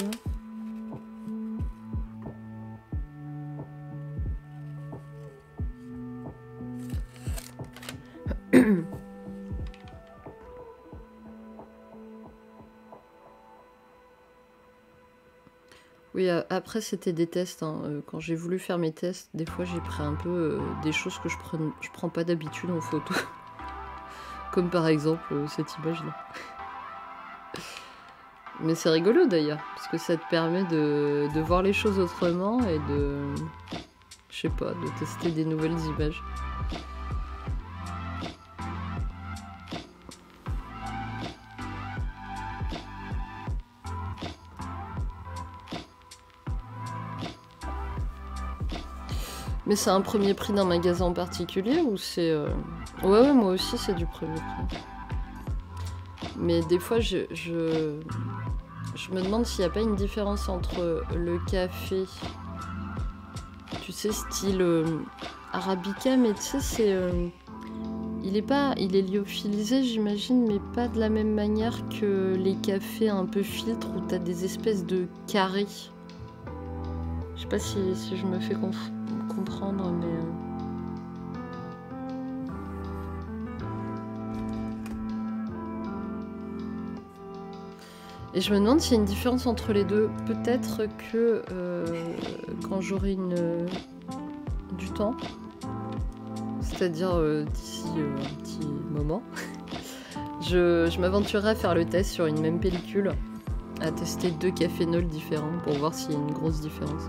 S1: Oui, après c'était des tests. Hein. Quand j'ai voulu faire mes tests, des fois j'ai pris un peu des choses que je prends pas d'habitude en photo. Comme par exemple cette image-là. Mais c'est rigolo d'ailleurs, parce que ça te permet de voir les choses autrement et de... Je sais pas, de tester des nouvelles images. Mais c'est un premier prix d'un magasin en particulier ou c'est... Ouais, moi aussi c'est du premier prix. Mais des fois je me demande s'il n'y a pas une différence entre le café, tu sais, style Arabica, mais tu sais, c'est... il est lyophilisé, j'imagine, mais pas de la même manière que les cafés un peu filtres où t'as des espèces de carrés. Je sais pas si je me fais comprendre, mais... Et je me demande s'il y a une différence entre les deux. Peut-être que quand j'aurai du temps, c'est-à-dire d'ici un petit moment, je m'aventurerai à faire le test sur une même pellicule, à tester 2 cafénols différents pour voir s'il y a une grosse différence.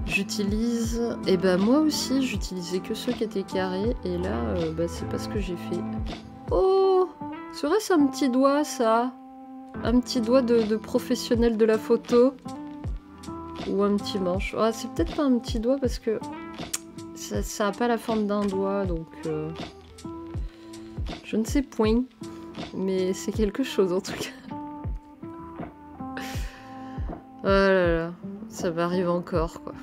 S1: J'utilise... Et bah moi aussi, j'utilisais que ceux qui étaient carrés, et là, c'est pas ce que j'ai fait. Oh! Serait-ce un petit doigt, ça? Un petit doigt de professionnel de la photo? Ou un petit manche? Ah, c'est peut-être pas un petit doigt parce que ça a pas la forme d'un doigt, donc... Je ne sais point. Mais c'est quelque chose en tout cas. Oh là là, ça m'arrive encore quoi.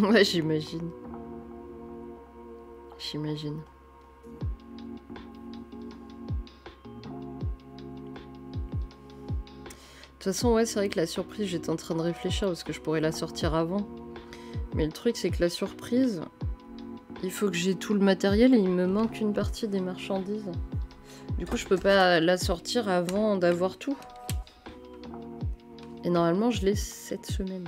S1: Ouais, j'imagine. J'imagine. De toute façon, ouais, c'est vrai que la surprise, j'étais en train de réfléchir parce que je pourrais la sortir avant. Mais le truc, c'est que la surprise, il faut que j'ai tout le matériel et il me manque une partie des marchandises. Du coup, je peux pas la sortir avant d'avoir tout. Et normalement, je l'ai cette semaine.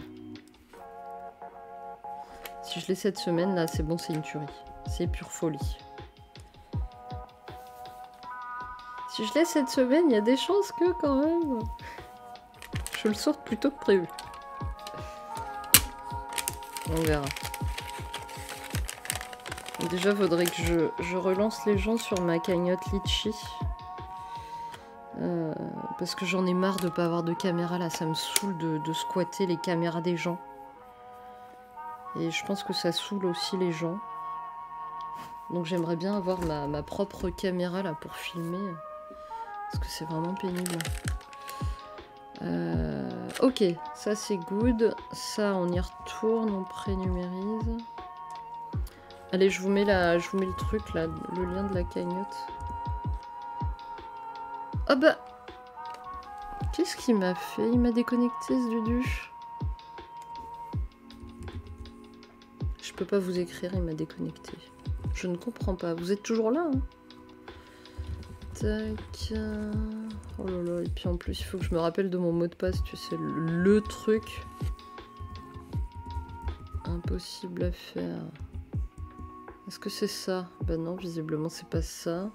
S1: Si je l'ai cette semaine, là, c'est bon, c'est une tuerie. C'est pure folie. Si je l'ai cette semaine, il y a des chances que, quand même, je le sorte plus tôt que prévu. On verra. Déjà, faudrait que je relance les gens sur ma cagnotte Litchi. Parce que j'en ai marre de pas avoir de caméra, là. Ça me saoule de squatter les caméras des gens. Et je pense que ça saoule aussi les gens. Donc j'aimerais bien avoir ma propre caméra, là, pour filmer. Parce que c'est vraiment pénible. Ok, ça c'est good. Ça, on y retourne, on prénumérise. Allez, je vous mets le truc là, le lien de la cagnotte. Ah bah... Qu'est-ce qu'il m'a fait? Il m'a déconnecté ce dudu. Je peux pas vous écrire, il m'a déconnecté. Je ne comprends pas. Vous êtes toujours là, hein? Tac. Oh là là, et puis en plus, il faut que je me rappelle de mon mot de passe, tu sais, le truc. Impossible à faire. Est-ce que c'est ça? Bah non, visiblement, c'est pas ça.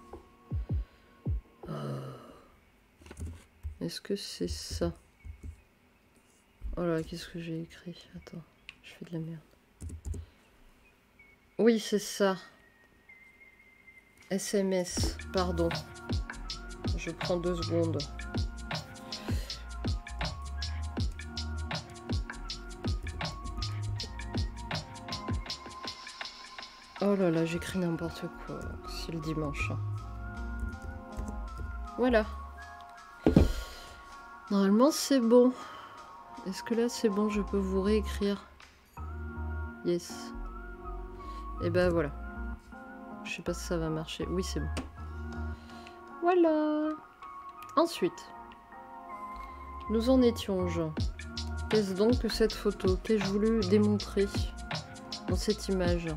S1: Est-ce que c'est ça? Oh là, qu'est-ce que j'ai écrit? Attends, je fais de la merde. Oui, c'est ça. SMS, pardon. Je prends 2 secondes. Oh là là, j'écris n'importe quoi. C'est le dimanche. Voilà. Normalement, c'est bon. Est-ce que là, c'est bon? Je peux vous réécrire? Yes. Et ben voilà. Je sais pas si ça va marcher. Oui, c'est bon. Voilà. Ensuite, nous en étions-je? Qu'est-ce donc que cette photo? Qu'ai-je voulu démontrer dans cette image?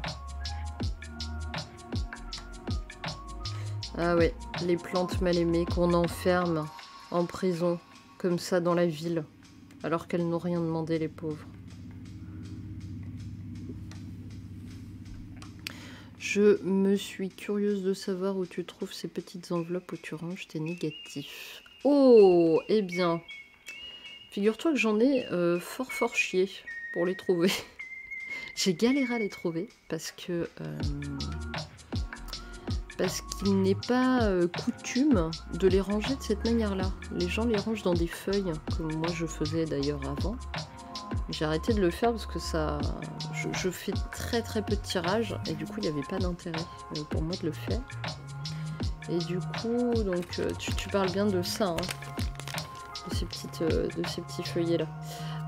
S1: Ah ouais, les plantes mal aimées qu'on enferme en prison, comme ça dans la ville, alors qu'elles n'ont rien demandé, les pauvres. Je me suis curieuse de savoir où tu trouves ces petites enveloppes où tu ranges tes négatifs. Oh, eh bien, figure-toi que j'en ai fort chié pour les trouver. J'ai galéré à les trouver parce que... parce qu'il n'est pas coutume de les ranger de cette manière-là. Les gens les rangent dans des feuilles, comme moi je faisais d'ailleurs avant. J'ai arrêté de le faire parce que ça... Je fais très peu de tirage et du coup il n'y avait pas d'intérêt pour moi de le faire. Et du coup, donc tu parles bien de ça, hein, de ces petits feuillets là.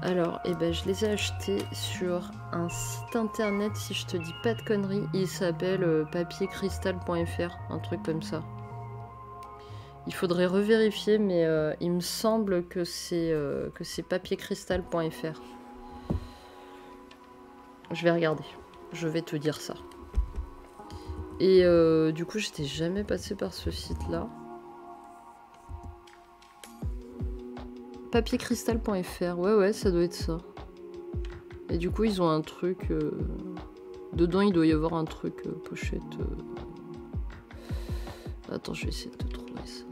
S1: Alors, eh ben, je les ai achetés sur un site internet, si je te dis pas de conneries. Il s'appelle papiercristal.fr, un truc comme ça. Il faudrait revérifier, mais il me semble que c'est papiercristal.fr. Je vais regarder. Je vais te dire ça. Et du coup, j'étais jamais passée par ce site-là. Papiercristal.fr, ouais, ça doit être ça. Et du coup, ils ont un truc... Dedans, il doit y avoir un truc pochette. Attends, je vais essayer de te trouver ça.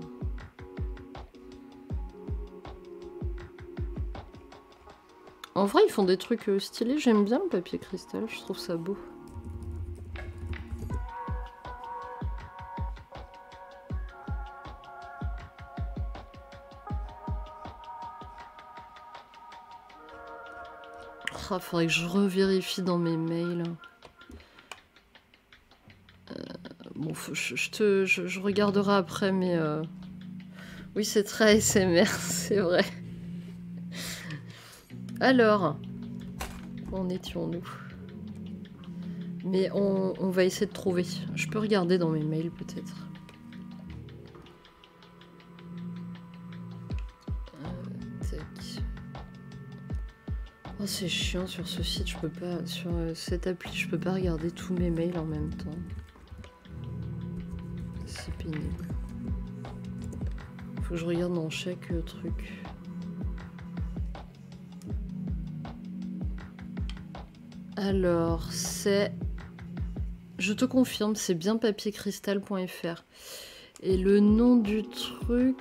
S1: En vrai, ils font des trucs stylés. J'aime bien le papier cristal, je trouve ça beau. Ah, faudrait que je revérifie dans mes mails. Bon, je regarderai après, mais... Oui, c'est très ASMR, c'est vrai. Alors, où en étions-nous? Mais on va essayer de trouver. Je peux regarder dans mes mails, peut-être. Tac. Oh, c'est chiant sur ce site, je peux pas... Sur cette appli, je peux pas regarder tous mes mails en même temps. C'est pénible. Faut que je regarde dans chaque truc. Alors, c'est... Je te confirme, c'est bien papiercristal.fr. Et le nom du truc...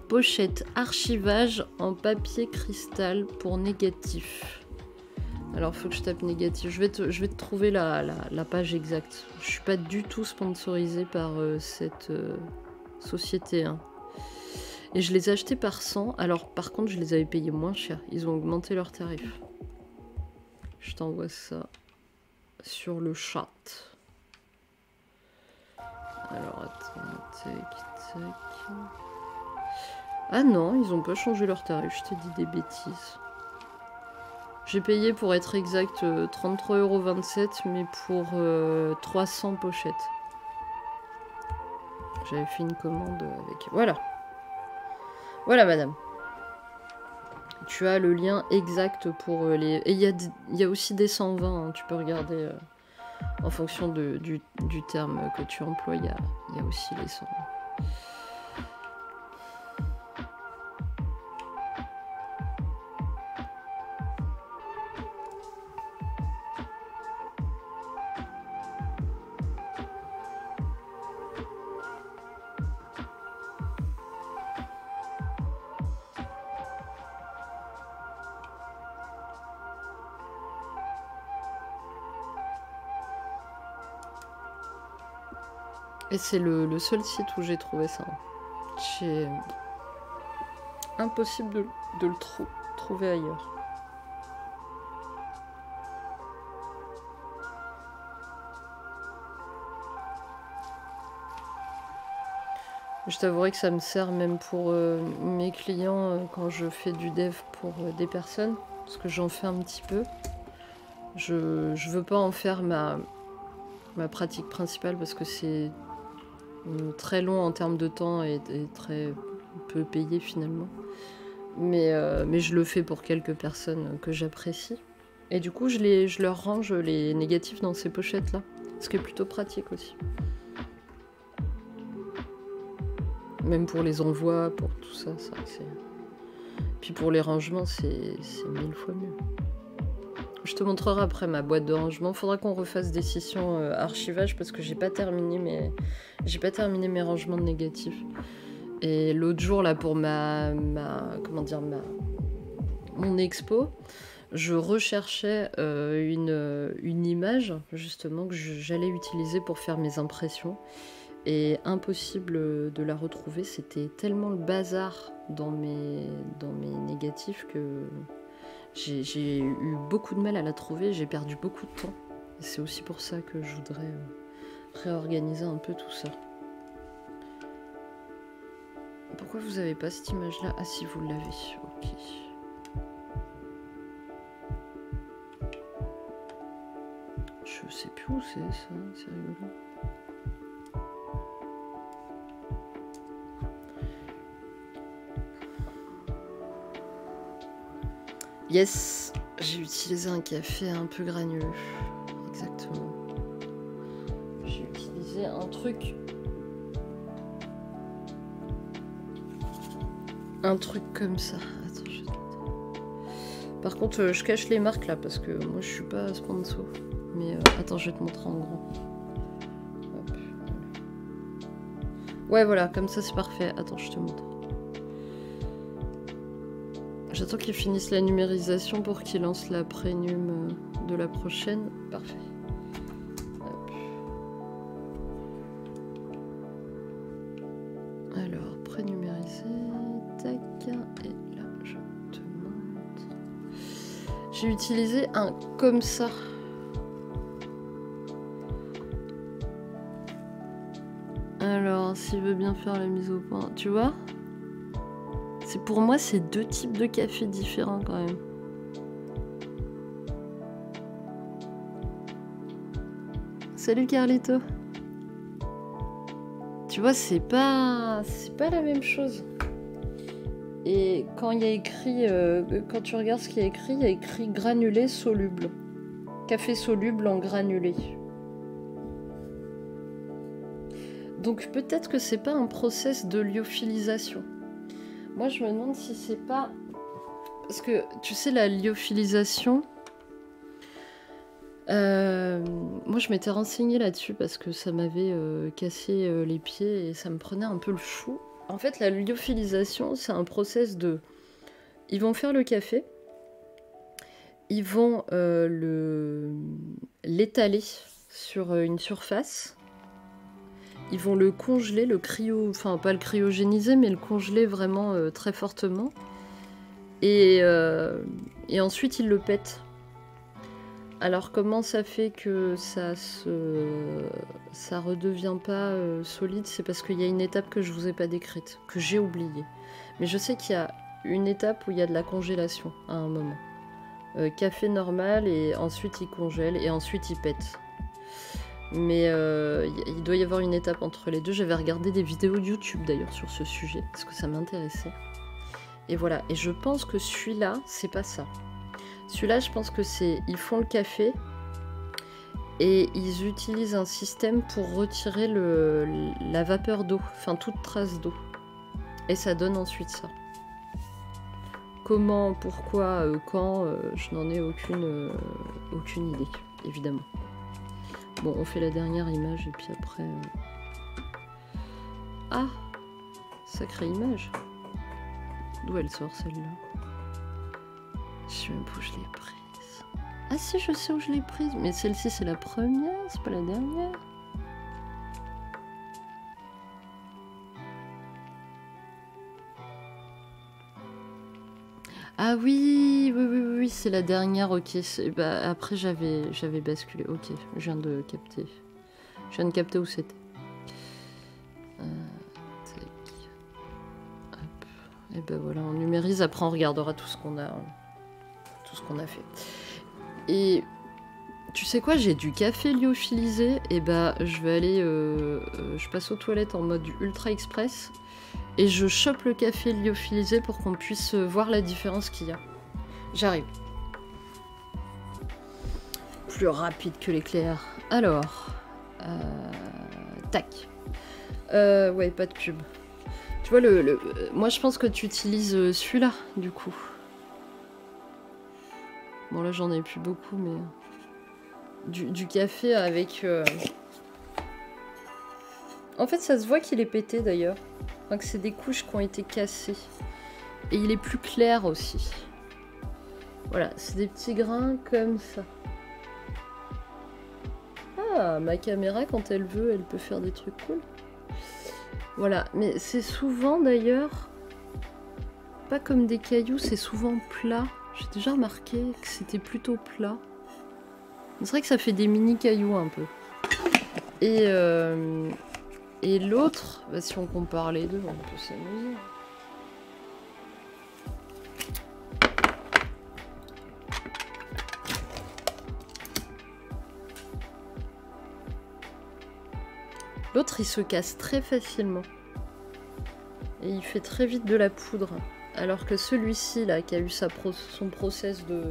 S1: Pochette archivage en papier cristal pour négatif. Alors, faut que je tape négatif. Je vais te trouver la page exacte. Je suis pas du tout sponsorisée par cette société. Hein. Et je les ai achetés par 100. Alors, par contre, je les avais payés moins cher. Ils ont augmenté leurs tarifs. Je t'envoie ça sur le chat. Alors, attends, tac, tac. Ah non, ils ont pas changé leur tarif, je t'ai dit des bêtises. J'ai payé pour être exact 33,27 €, mais pour 300 pochettes. J'avais fait une commande avec... Voilà. Voilà, madame. Tu as le lien exact pour les... Et il y a aussi des 120, hein, tu peux regarder en fonction du terme que tu emploies, il y a aussi les 120. Et c'est le seul site où j'ai trouvé ça. C'est impossible de le trouver ailleurs. Je t'avouerai que ça me sert même pour mes clients quand je fais du dev pour des personnes, parce que j'en fais un petit peu. Je veux pas en faire ma pratique principale parce que c'est très long en termes de temps et très peu payé finalement. Mais je le fais pour quelques personnes que j'apprécie. Et du coup, je leur range les négatifs dans ces pochettes-là, ce qui est plutôt pratique aussi. Même pour les envois, pour tout ça, c'est... Puis pour les rangements, c'est 1000 fois mieux. Je te montrerai après ma boîte de rangement. Faudra qu'on refasse des sessions archivage parce que j'ai pas terminé mes rangements de négatifs. Et l'autre jour là pour mon expo, je recherchais une image justement que j'allais utiliser pour faire mes impressions. Et impossible de la retrouver, c'était tellement le bazar dans mes négatifs que j'ai eu beaucoup de mal à la trouver, j'ai perdu beaucoup de temps. Et c'est aussi pour ça que je voudrais réorganiser un peu tout ça. Pourquoi vous avez pas cette image-là? Ah si, vous l'avez, ok. Je sais plus où c'est ça, c'est rigolo. Yes, j'ai utilisé un café un peu granuleux. Exactement. J'ai utilisé un truc... Un truc comme ça. Attends, je... Par contre, je cache les marques là parce que moi je suis pas sponsor. Mais attends, je vais te montrer en grand. Hop, voilà. Ouais, voilà, comme ça c'est parfait. Attends, je te montre. J'attends qu'ils finissent la numérisation pour qu'ils lancent la prénum de la prochaine. Parfait. Hop. Alors, prénumérisé. Tac. Et là, je te montre. J'ai utilisé un comme ça. Alors, s'il veut bien faire la mise au point, tu vois ? Pour moi, c'est deux types de café différents quand même. Salut Carlito. Tu vois, c'est pas la même chose. Et quand il y a écrit, quand tu regardes ce qu'il y a écrit, il y a écrit granulé soluble. Café soluble en granulé. Donc peut-être que c'est pas un process de lyophilisation. Moi, je me demande si c'est pas... Parce que, tu sais, la lyophilisation... moi, je m'étais renseignée là-dessus parce que ça m'avait cassé les pieds et ça me prenait un peu le chou. En fait, la lyophilisation, c'est un process de... Ils vont faire le café, ils vont l'étaler sur une surface, ils vont le congeler, enfin pas le cryogéniser, mais le congeler vraiment très fortement. Et ensuite ils le pètent. Alors comment ça fait que ça redevient pas solide? C'est parce qu'il y a une étape que je vous ai pas décrite, que j'ai oubliée. Mais je sais qu'il y a une étape où il y a de la congélation à un moment. Café normal et ensuite il congèle et ensuite il pète. Mais il doit y avoir une étape entre les deux. J'avais regardé des vidéos YouTube d'ailleurs sur ce sujet parce que ça m'intéressait. Et voilà, et je pense que celui-là, c'est pas ça. Celui-là, je pense que c'est... Ils font le café et ils utilisent un système pour retirer la vapeur d'eau, enfin toute trace d'eau. Et ça donne ensuite ça. Comment, pourquoi, quand, je n'en ai aucune idée, évidemment. Bon, on fait la dernière image et puis après... Ah! Sacrée image. D'où elle sort celle-là? Je sais même pas où je l'ai prise. Ah si, je sais où je l'ai prise. Mais celle-ci, c'est la première, c'est pas la dernière. Ah oui, c'est la dernière, ok. Bah, après, j'avais basculé. Ok, je viens de capter. Je viens de capter où c'était. Et ben voilà, on numérise, après on regardera tout ce qu'on a fait. Et tu sais quoi, j'ai du café lyophilisé, et bah je vais aller, je passe aux toilettes en mode ultra express, et je chope le café lyophilisé pour qu'on puisse voir la différence qu'il y a. J'arrive. Plus rapide que l'éclair. Alors, tac. Ouais, pas de pub. Tu vois, moi je pense que tu utilises celui-là, du coup. Bon, là j'en ai plus beaucoup, mais... Du café avec... En fait, ça se voit qu'il est pété, d'ailleurs. Enfin, que c'est des couches qui ont été cassées. Et il est plus clair, aussi. Voilà, c'est des petits grains comme ça. Ah, ma caméra, quand elle veut, elle peut faire des trucs cool. Voilà, mais c'est souvent d'ailleurs pas comme des cailloux, c'est souvent plat. J'ai déjà remarqué que c'était plutôt plat. C'est vrai que ça fait des mini cailloux un peu. Et l'autre, bah, si on compare les deux, on peut s'amuser. L'autre, il se casse très facilement. Et il fait très vite de la poudre. Alors que celui-ci, là, qui a eu son process de...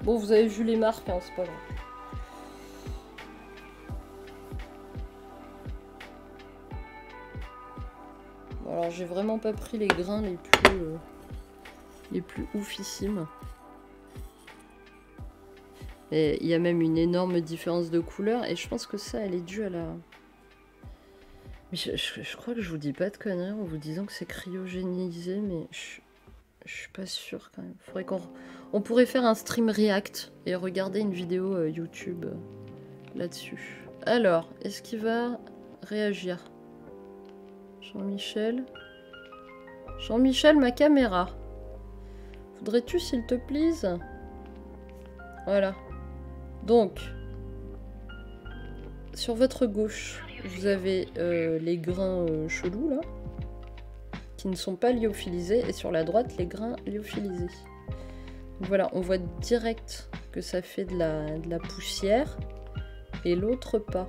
S1: Bon, vous avez vu les marques, hein, c'est pas grave. Bon, alors, j'ai vraiment pas pris les grains les plus oufissimes. Et il y a même une énorme différence de couleur. Et je pense que ça, elle est due à la... Mais je crois que je vous dis pas de conneries en vous disant que c'est cryogénisé, mais je suis pas sûre quand même. Faudrait on pourrait faire un stream react et regarder une vidéo YouTube là-dessus. Alors, est-ce qu'il va réagir? Jean-Michel? Jean-Michel, ma caméra. Voudrais-tu, s'il te plaise? Voilà. Donc, sur votre gauche, vous avez les grains chelous, là, qui ne sont pas lyophilisés, et sur la droite, les grains lyophilisés. Donc voilà, on voit direct que ça fait de la poussière, et l'autre pas.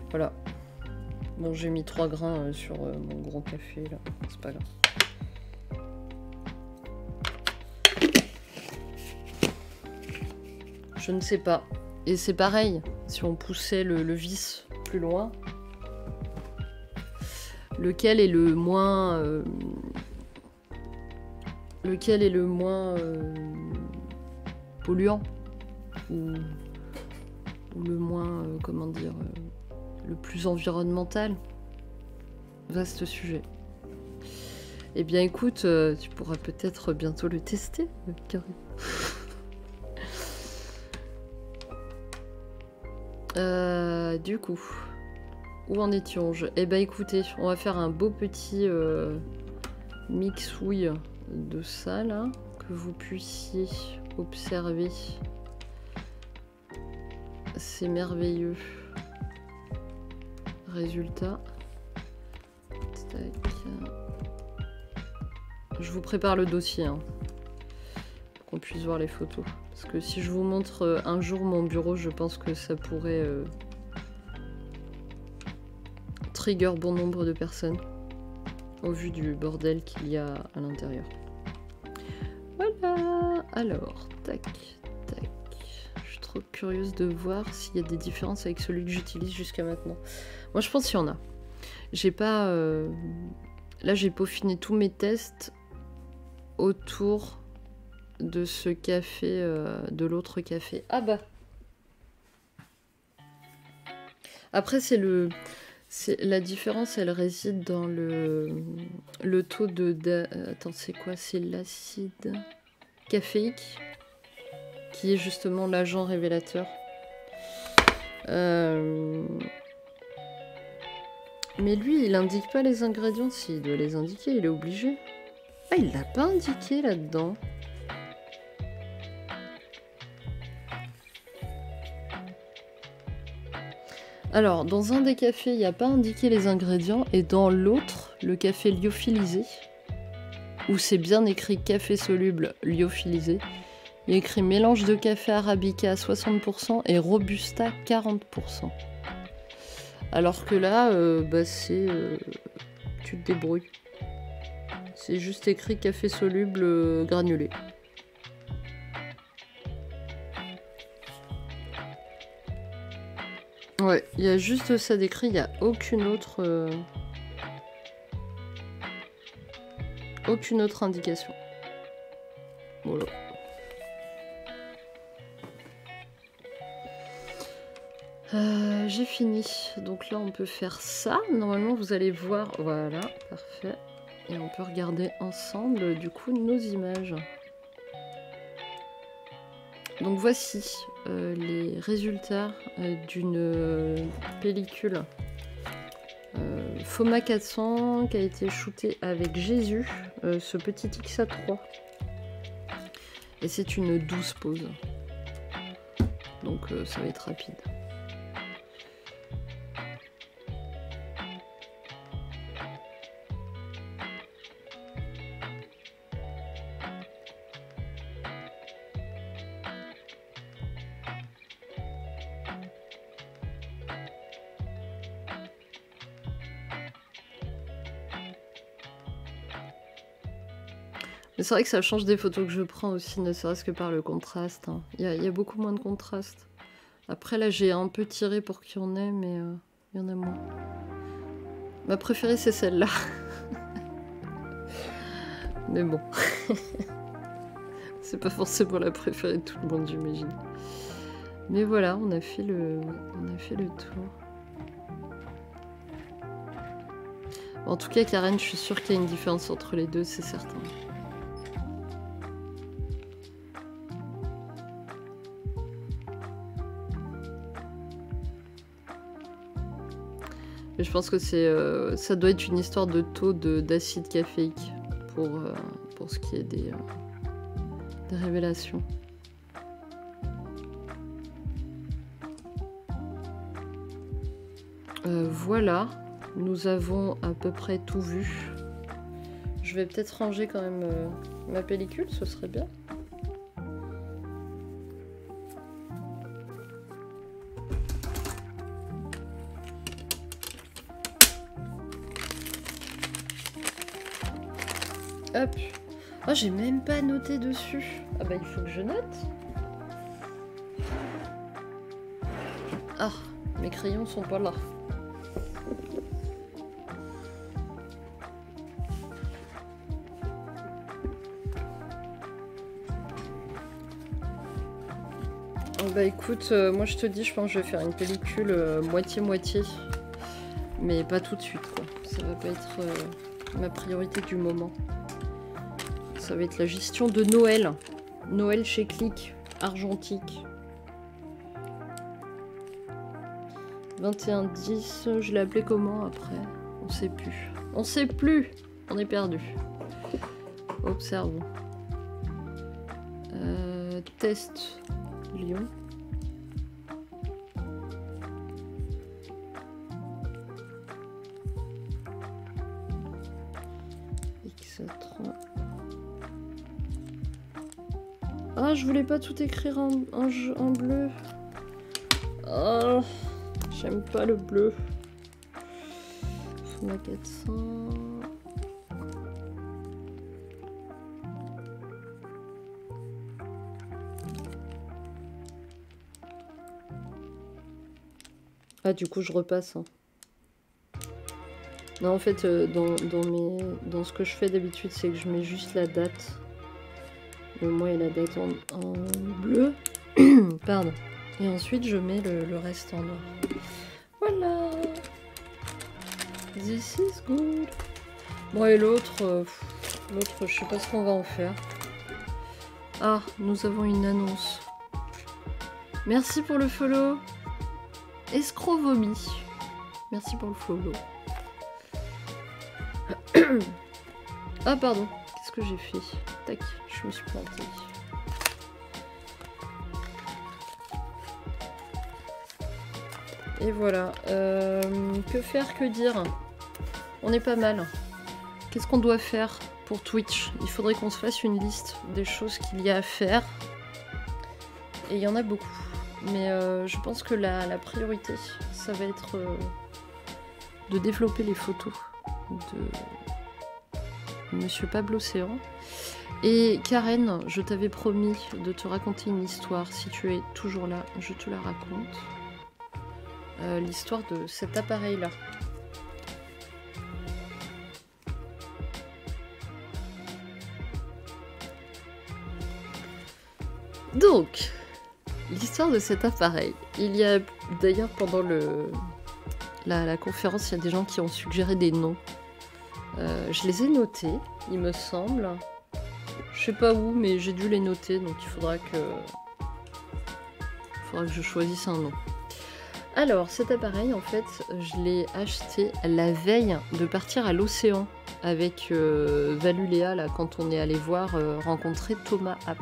S1: Voilà. Bon, j'ai mis 3 grains sur mon gros café, là. C'est pas grave. Je ne sais pas. Et c'est pareil, si on poussait le vis plus loin, lequel est le moins... polluant ou le moins, comment dire, le plus environnemental. Vaste sujet. Eh bien écoute, tu pourras peut-être bientôt le tester, carrément. Du coup, où en étions-je? Eh ben écoutez, on va faire un beau petit mixouille de ça là, que vous puissiez observer. C'est merveilleux. Résultat. Tac. Je vous prépare le dossier hein, pour qu'on puisse voir les photos. Parce que si je vous montre un jour mon bureau, je pense que ça pourrait trigger bon nombre de personnes au vu du bordel qu'il y a à l'intérieur. Voilà. Alors, tac, tac. Je suis trop curieuse de voir s'il y a des différences avec celui que j'utilise jusqu'à maintenant. Moi, je pense qu'il y en a. J'ai pas... Là, j'ai peaufiné tous mes tests autour de ce café, de l'autre café. Ah bah. Après, la différence, elle réside dans le taux de... Attends, c'est quoi? C'est l'acide caféique, qui est justement l'agent révélateur. Mais lui, il indique pas les ingrédients. S'il doit les indiquer, il est obligé. Ah, il l'a pas indiqué là-dedans. Alors, dans un des cafés, il n'y a pas indiqué les ingrédients. Et dans l'autre, le café lyophilisé, où c'est bien écrit café soluble lyophilisé, il y a écrit mélange de café arabica à 60% et robusta 40%. Alors que là, bah c'est... tu te débrouilles. C'est juste écrit café soluble granulé. Ouais, il y a juste ça d'écrit, il n'y a aucune autre indication. Voilà. J'ai fini. Donc là, on peut faire ça. Normalement, vous allez voir. Voilà, parfait. Et on peut regarder ensemble, du coup, nos images. Donc voici les résultats d'une pellicule FOMA 400 qui a été shootée avec Jésus, ce petit XA3. Et c'est une 12 pause. Donc ça va être rapide. Mais c'est vrai que ça change des photos que je prends aussi, ne serait-ce que par le contraste. Hein. Il y a beaucoup moins de contraste. Après, là, j'ai un peu tiré pour qu'il y en ait, mais il y en a moins. Ma préférée, c'est celle-là. Mais bon. C'est pas forcément la préférée de tout le monde, j'imagine. Mais voilà, on a fait le tour. En tout cas, Karen, je suis sûre qu'il y a une différence entre les deux, c'est certain. Mais je pense que ça doit être une histoire de taux d'acide caféique pour ce qui est des révélations. Voilà, nous avons à peu près tout vu. Je vais peut-être ranger quand même ma pellicule, ce serait bien. Hop. Oh, j'ai même pas noté dessus. Ah bah il faut que je note. Ah, mes crayons sont pas là. Oh bah écoute, moi je te dis, je pense que je vais faire une pellicule moitié-moitié. Mais pas tout de suite quoi. Ça va pas être ma priorité du moment. Ça va être la gestion de Noël. Noël chez Click, argentique. 21-10, je l'ai appelé comment après? On sait plus. On sait plus. On est perdu. observons. Test Lyon. X3. Ah, je voulais pas tout écrire en bleu. Oh, j'aime pas le bleu. Format 400. Ah, du coup, je repasse. Hein. Non, en fait, dans ce que je fais d'habitude, c'est que je mets juste la date. Le mois et la date en bleu. Pardon. Et ensuite, je mets le reste en noir. Voilà. This is good. Bon, et l'autre, je sais pas ce qu'on va en faire. Ah, nous avons une annonce. Merci pour le follow. Escrovomi. Merci pour le follow. Ah, pardon. Qu'est-ce que j'ai fait? Tac, je me suis plantée. Et voilà. Que faire, que dire? On est pas mal. Qu'est-ce qu'on doit faire pour Twitch? Il faudrait qu'on se fasse une liste des choses qu'il y a à faire. Et il y en a beaucoup. Mais je pense que la priorité, ça va être de développer les photos de Monsieur Pablo Océan. Et Karen, je t'avais promis de te raconter une histoire. Si tu es toujours là, je te la raconte. L'histoire de cet appareil-là. Donc, l'histoire de cet appareil. Il y a d'ailleurs pendant la conférence, il y a des gens qui ont suggéré des noms. Je les ai notés, il me semble. Je sais pas où, mais j'ai dû les noter, donc il faudra que je choisisse un nom. Alors, cet appareil, en fait, je l'ai acheté la veille de partir à l'océan avec Valuléa, là, quand on est allé voir rencontrer Thomas App.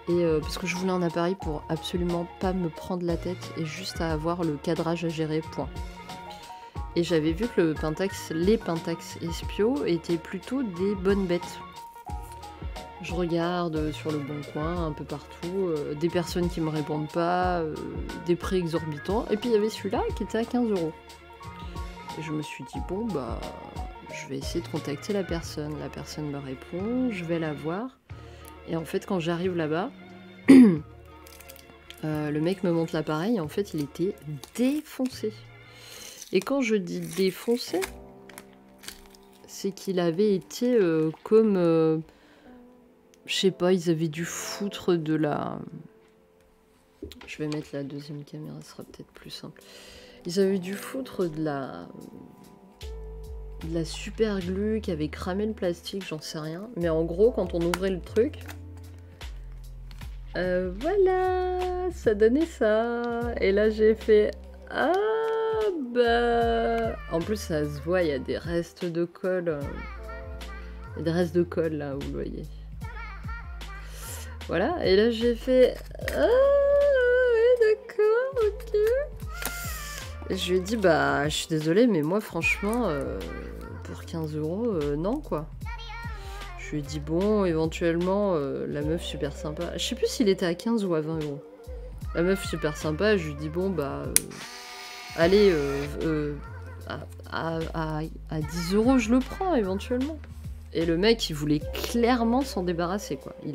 S1: Et parce que je voulais un appareil pour absolument pas me prendre la tête et juste à avoir le cadrage à gérer, point. Et j'avais vu que les Pentax Espio étaient plutôt des bonnes bêtes. Je regarde sur le bon coin, un peu partout, des personnes qui me répondent pas, des prix exorbitants. Et puis il y avait celui-là qui était à 15 €. Et je me suis dit, bon, bah, je vais essayer de contacter la personne. La personne me répond, je vais la voir. Et en fait, quand j'arrive là-bas, le mec me montre l'appareil. En fait, il était défoncé. Et quand je dis défoncé, c'est qu'il avait été comme... je sais pas, ils avaient dû foutre de la... Je vais mettre la deuxième caméra, ce sera peut-être plus simple. Ils avaient dû foutre de la super glue qui avait cramé le plastique, j'en sais rien. Mais en gros, quand on ouvrait le truc... voilà, ça donnait ça. Et là, j'ai fait... Ah, bah... En plus, ça se voit, il y a des restes de colle. Il y a des restes de colle, là, vous voyez. Voilà, et là, j'ai fait... Ah, oui, d'accord, ok. Et je lui ai dit, bah, je suis désolée, mais moi, franchement, pour 15 €, non, quoi. Je lui ai dit, bon, éventuellement, la meuf super sympa. Je sais plus s'il était à 15 ou à 20 €. La meuf super sympa, je lui ai dit, bon, bah, allez, à 10 € je le prends, éventuellement. Et le mec, il voulait clairement s'en débarrasser, quoi. Il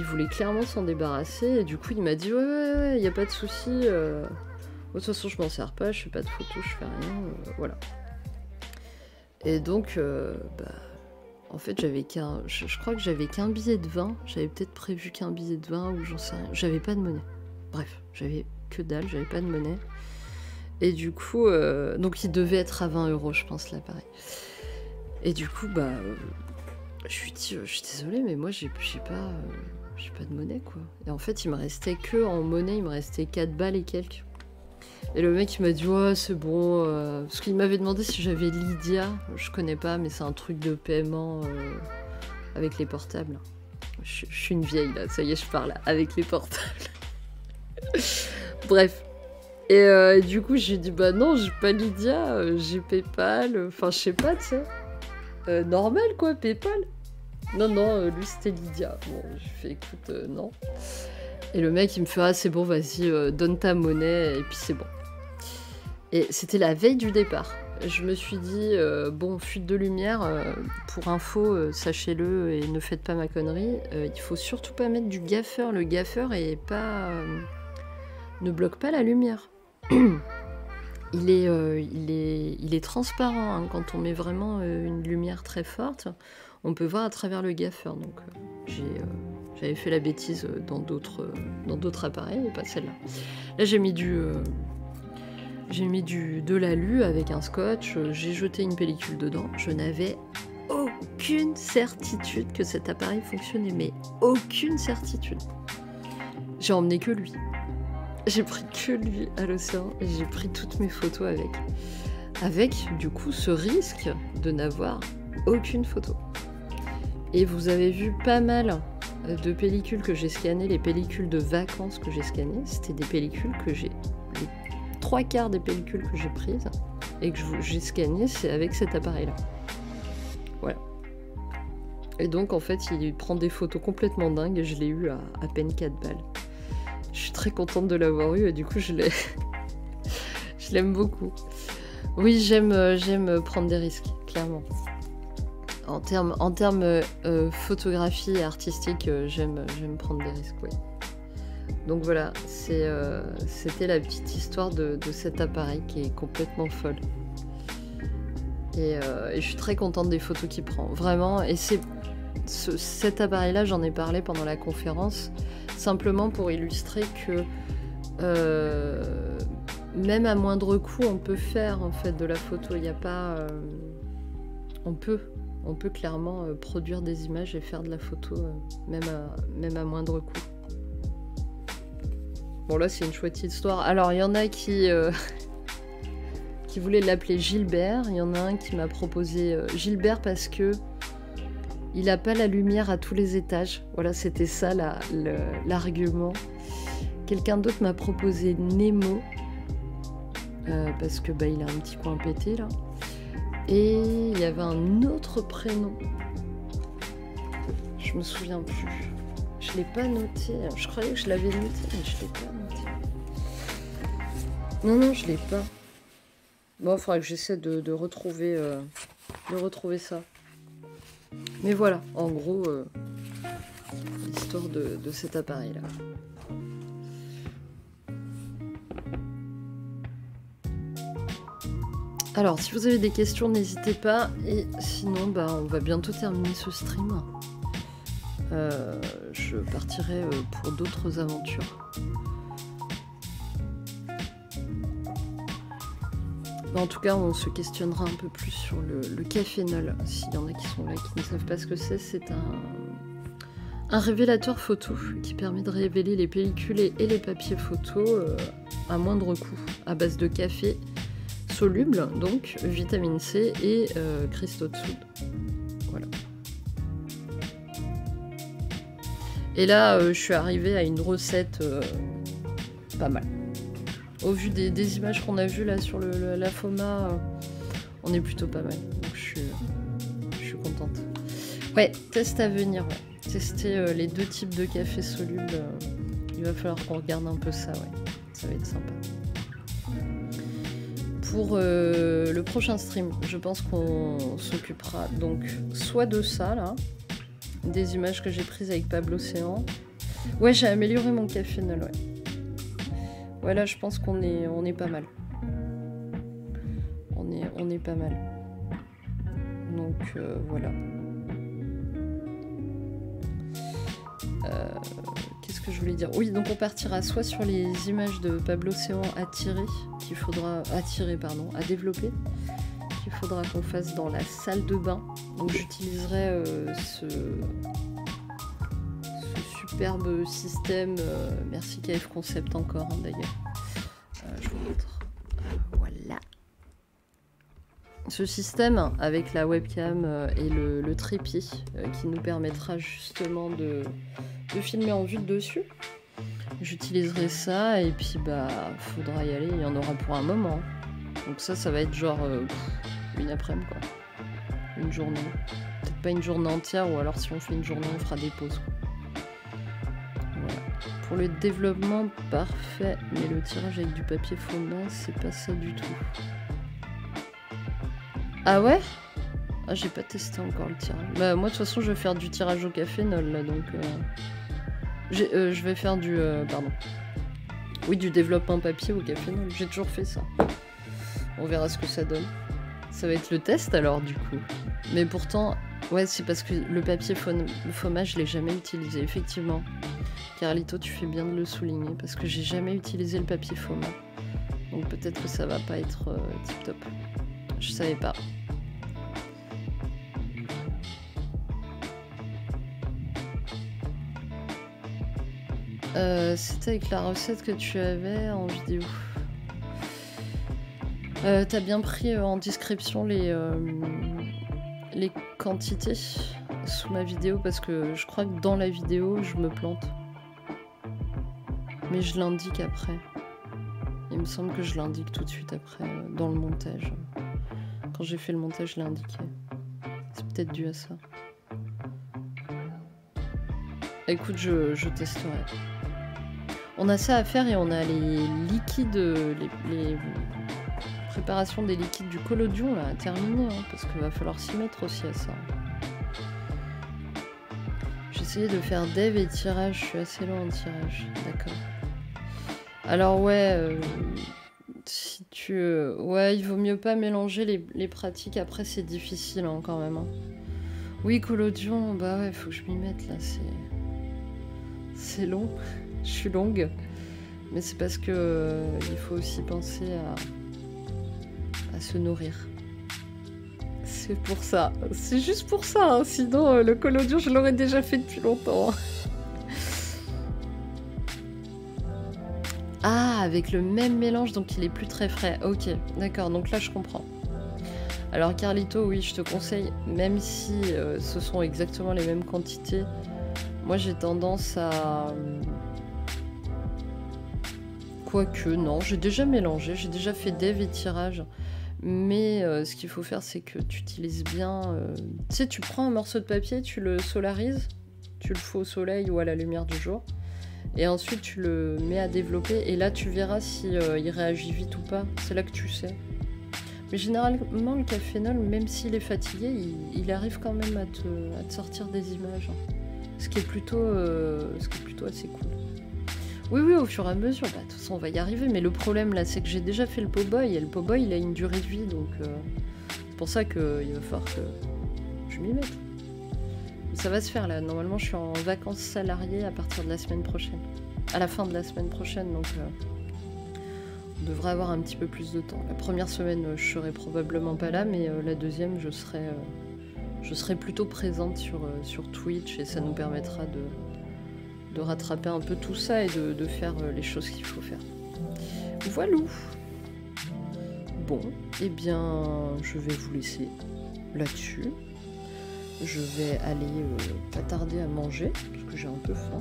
S1: voulait clairement s'en débarrasser, et du coup, il m'a dit, ouais, y a pas de souci. De toute façon, je m'en sers pas, je fais pas de photos, je fais rien, voilà. Et donc, bah... En fait, j'avais je crois que j'avais qu'un billet de 20. J'avais peut-être prévu qu'un billet de 20 ou j'en sais rien. J'avais pas de monnaie. Bref, j'avais que dalle, j'avais pas de monnaie. Et du coup, donc il devait être à 20 €, je pense, l'appareil. Et du coup, bah, je lui dis, je suis désolée, mais moi, j'ai pas de monnaie, quoi. Et en fait, il me restait que en monnaie, il me restait 4 balles et quelques. Et le mec il m'a dit ouais c'est bon, parce qu'il m'avait demandé si j'avais Lydia, je connais pas mais c'est un truc de paiement avec les portables. Je suis une vieille là, ça y est je parle avec les portables. Bref. Et du coup j'ai dit bah non j'ai pas Lydia, j'ai Paypal, enfin je sais pas tu sais. Normal quoi, Paypal. Non, lui c'était Lydia. Bon, j'ai fait écoute, non. Et le mec il me fait ah c'est bon vas-y donne ta monnaie et puis c'est bon. Et c'était la veille du départ. Je me suis dit bon fuite de lumière, pour info sachez-le et ne faites pas ma connerie, il faut surtout pas mettre du gaffeur. Le gaffeur est pas ne bloque pas la lumière. Il est transparent hein, quand on met vraiment une lumière très forte. On peut voir à travers le gaffeur. Donc j'avais fait la bêtise dans d'autres appareils et pas celle-là. Là j'ai mis de l'alu avec un scotch. J'ai jeté une pellicule dedans. Je n'avais aucune certitude que cet appareil fonctionnait, mais aucune certitude. J'ai emmené que lui. J'ai pris que lui à l'océan et j'ai pris toutes mes photos avec. Avec, du coup, ce risque de n'avoir aucune photo. Et vous avez vu pas mal de pellicules que j'ai scannées, les pellicules de vacances que j'ai scannées, c'était des pellicules que j'ai... Les 3/4 des pellicules que j'ai prises et que j'ai scannées, c'est avec cet appareil-là. Voilà. Et donc, en fait, il prend des photos complètement dingues et je l'ai eu à peine 4 balles. Je suis très contente de l'avoir eu et du coup je l'aime beaucoup. Oui, j'aime prendre des risques, clairement. En termes photographie artistique, j'aime prendre des risques, oui. Donc voilà, c'était la petite histoire de cet appareil qui est complètement folle. Et je suis très contente des photos qu'il prend, vraiment. Et cet appareil-là, j'en ai parlé pendant la conférence. Simplement pour illustrer que même à moindre coût, on peut faire en fait de la photo. Il n'y a pas, on peut clairement produire des images et faire de la photo même à moindre coût. Bon là c'est une chouette histoire. Alors il y en a qui voulaient l'appeler Gilbert. Il y en a un qui m'a proposé Gilbert parce que il n'a pas la lumière à tous les étages. Voilà, c'était ça l'argument. Quelqu'un d'autre m'a proposé Nemo. Parce que il a un petit coin pété là. Et il y avait un autre prénom. Je me souviens plus. Je l'ai pas noté. Je croyais que je l'avais noté, mais je l'ai pas noté. Non, je l'ai pas. Bon, il faudrait que j'essaie de retrouver ça. Mais voilà, en gros, l'histoire de cet appareil-là. Alors, si vous avez des questions, n'hésitez pas. Et sinon, on va bientôt terminer ce stream. Je partirai pour d'autres aventures. En tout cas, on se questionnera un peu plus sur le cafénol. S'il y en a qui sont là qui ne savent pas ce que c'est un révélateur photo qui permet de révéler les pellicules et les papiers photos à moindre coût, à base de café soluble, donc vitamine C et cristaux de soude. Voilà. Et là, je suis arrivée à une recette pas mal. Au vu des images qu'on a vues là sur la FOMA, on est plutôt pas mal. Donc je suis contente. Ouais, test à venir. Ouais. Tester les deux types de café solubles. Il va falloir qu'on regarde un peu ça, ouais. Ça va être sympa. Pour le prochain stream, je pense qu'on s'occupera donc soit de ça là, des images que j'ai prises avec Pablo Océan. Ouais, j'ai amélioré mon cafénol, ouais. Ouais, là, je pense qu'on est pas mal. On est pas mal. Donc, voilà. Qu'est-ce que je voulais dire? Oui, donc on partira soit sur les images de Pablo Océan à développer, qu'il faudra qu'on fasse dans la salle de bain. Donc j'utiliserai ce superbe système. Merci KF Concept encore, hein, d'ailleurs. Je vous montre. ce système avec la webcam et le trépied qui nous permettra justement de filmer en vue de dessus. J'utiliserai ça et puis bah faudra y aller, il y en aura pour un moment. Donc ça va être genre une après-midi quoi. Une journée. Peut-être pas une journée entière ou alors si on fait une journée on fera des pauses. Voilà. Pour le développement parfait, mais le tirage avec du papier Foma c'est pas ça du tout. Ah ouais? Ah j'ai pas testé encore le tirage. Bah moi de toute façon je vais faire du tirage au cafénol là donc... je vais faire du... pardon. Oui, du développement papier au cafénol. J'ai toujours fait ça. On verra ce que ça donne. Ça va être le test alors du coup. Mais pourtant, ouais, c'est parce que le papier Foma, je l'ai jamais utilisé, effectivement. Carlito, tu fais bien de le souligner, parce que j'ai jamais utilisé le papier Foma. Donc peut-être que ça va pas être tip top. Je savais pas. C'était avec la recette que tu avais en vidéo. T'as bien pris en description les quantités sous ma vidéo parce que je crois que dans la vidéo je me plante. Mais je l'indique après. Il me semble que je l'indique tout de suite après dans le montage. Quand j'ai fait le montage, je l'ai indiqué. C'est peut-être dû à ça. Écoute, je testerai. On a ça à faire et on a les liquides, les préparations des liquides du collodion là à terminer, hein, parce qu'il va falloir s'y mettre aussi à ça. J'ai essayé de faire dev et tirage, je suis assez loin en tirage, d'accord. Alors ouais, si tu... ouais, il vaut mieux pas mélanger les pratiques, après c'est difficile hein, quand même. Hein. Oui, collodion, bah ouais, faut que je m'y mette là, c'est long. Je suis longue, mais c'est parce que il faut aussi penser à se nourrir. C'est pour ça. C'est juste pour ça. Hein. Sinon, le collodion, je l'aurais déjà fait depuis longtemps. Ah, avec le même mélange, donc il est plus très frais. Ok, d'accord, donc là je comprends. Alors Carlito, oui, je te conseille, même si ce sont exactement les mêmes quantités, moi j'ai tendance à... Quoique, non, j'ai déjà mélangé, j'ai déjà fait dev et tirage. Mais ce qu'il faut faire, c'est que tu utilises bien... Tu sais, tu prends un morceau de papier, tu le solarises, tu le fous au soleil ou à la lumière du jour. Et ensuite, tu le mets à développer. Et là, tu verras si il réagit vite ou pas. C'est là que tu sais. Mais généralement, le cafénol, même s'il est fatigué, il arrive quand même à te sortir des images. Ce qui est plutôt assez cool. Oui, oui, au fur et à mesure, bah, de toute façon, on va y arriver. Mais le problème, là, c'est que j'ai déjà fait le po-boy. Et le po-boy, il a une durée de vie. Donc, c'est pour ça qu'il va falloir que je m'y mette. Ça va se faire, là. Normalement, je suis en vacances salariées à partir de la semaine prochaine. À la fin de la semaine prochaine, donc... on devrait avoir un petit peu plus de temps. La première semaine, je serai probablement pas là. Mais la deuxième, je serai plutôt présente sur Twitch. Et ça nous permettra de rattraper un peu tout ça et de faire les choses qu'il faut faire. Voilà. Bon, eh bien, je vais vous laisser là-dessus. Je vais aller pas tarder à manger, parce que j'ai un peu faim.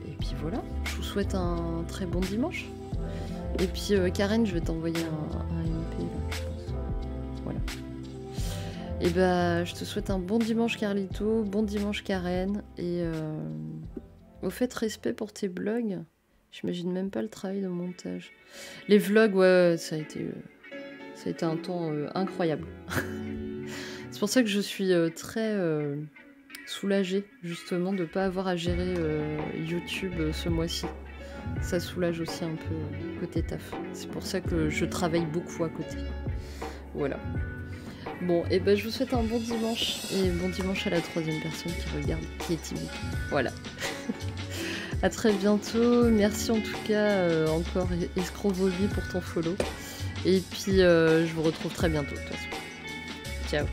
S1: Et puis voilà, je vous souhaite un très bon dimanche. Et puis Karen, je vais t'envoyer un MP, là, je pense. Voilà. Et bah, je te souhaite un bon dimanche Carlito, bon dimanche Karen, et au fait, respect pour tes vlogs. J'imagine même pas le travail de montage. Les vlogs, ouais, ça a été un temps incroyable. C'est pour ça que je suis très soulagée, justement, de ne pas avoir à gérer YouTube ce mois-ci. Ça soulage aussi un peu côté taf. C'est pour ça que je travaille beaucoup à côté. Voilà. Bon, et ben je vous souhaite un bon dimanche. Et bon dimanche à la troisième personne qui regarde, qui est timide. Voilà. À très bientôt. Merci en tout cas encore Escrovolie pour ton follow. Et puis je vous retrouve très bientôt de toute façon. Ciao.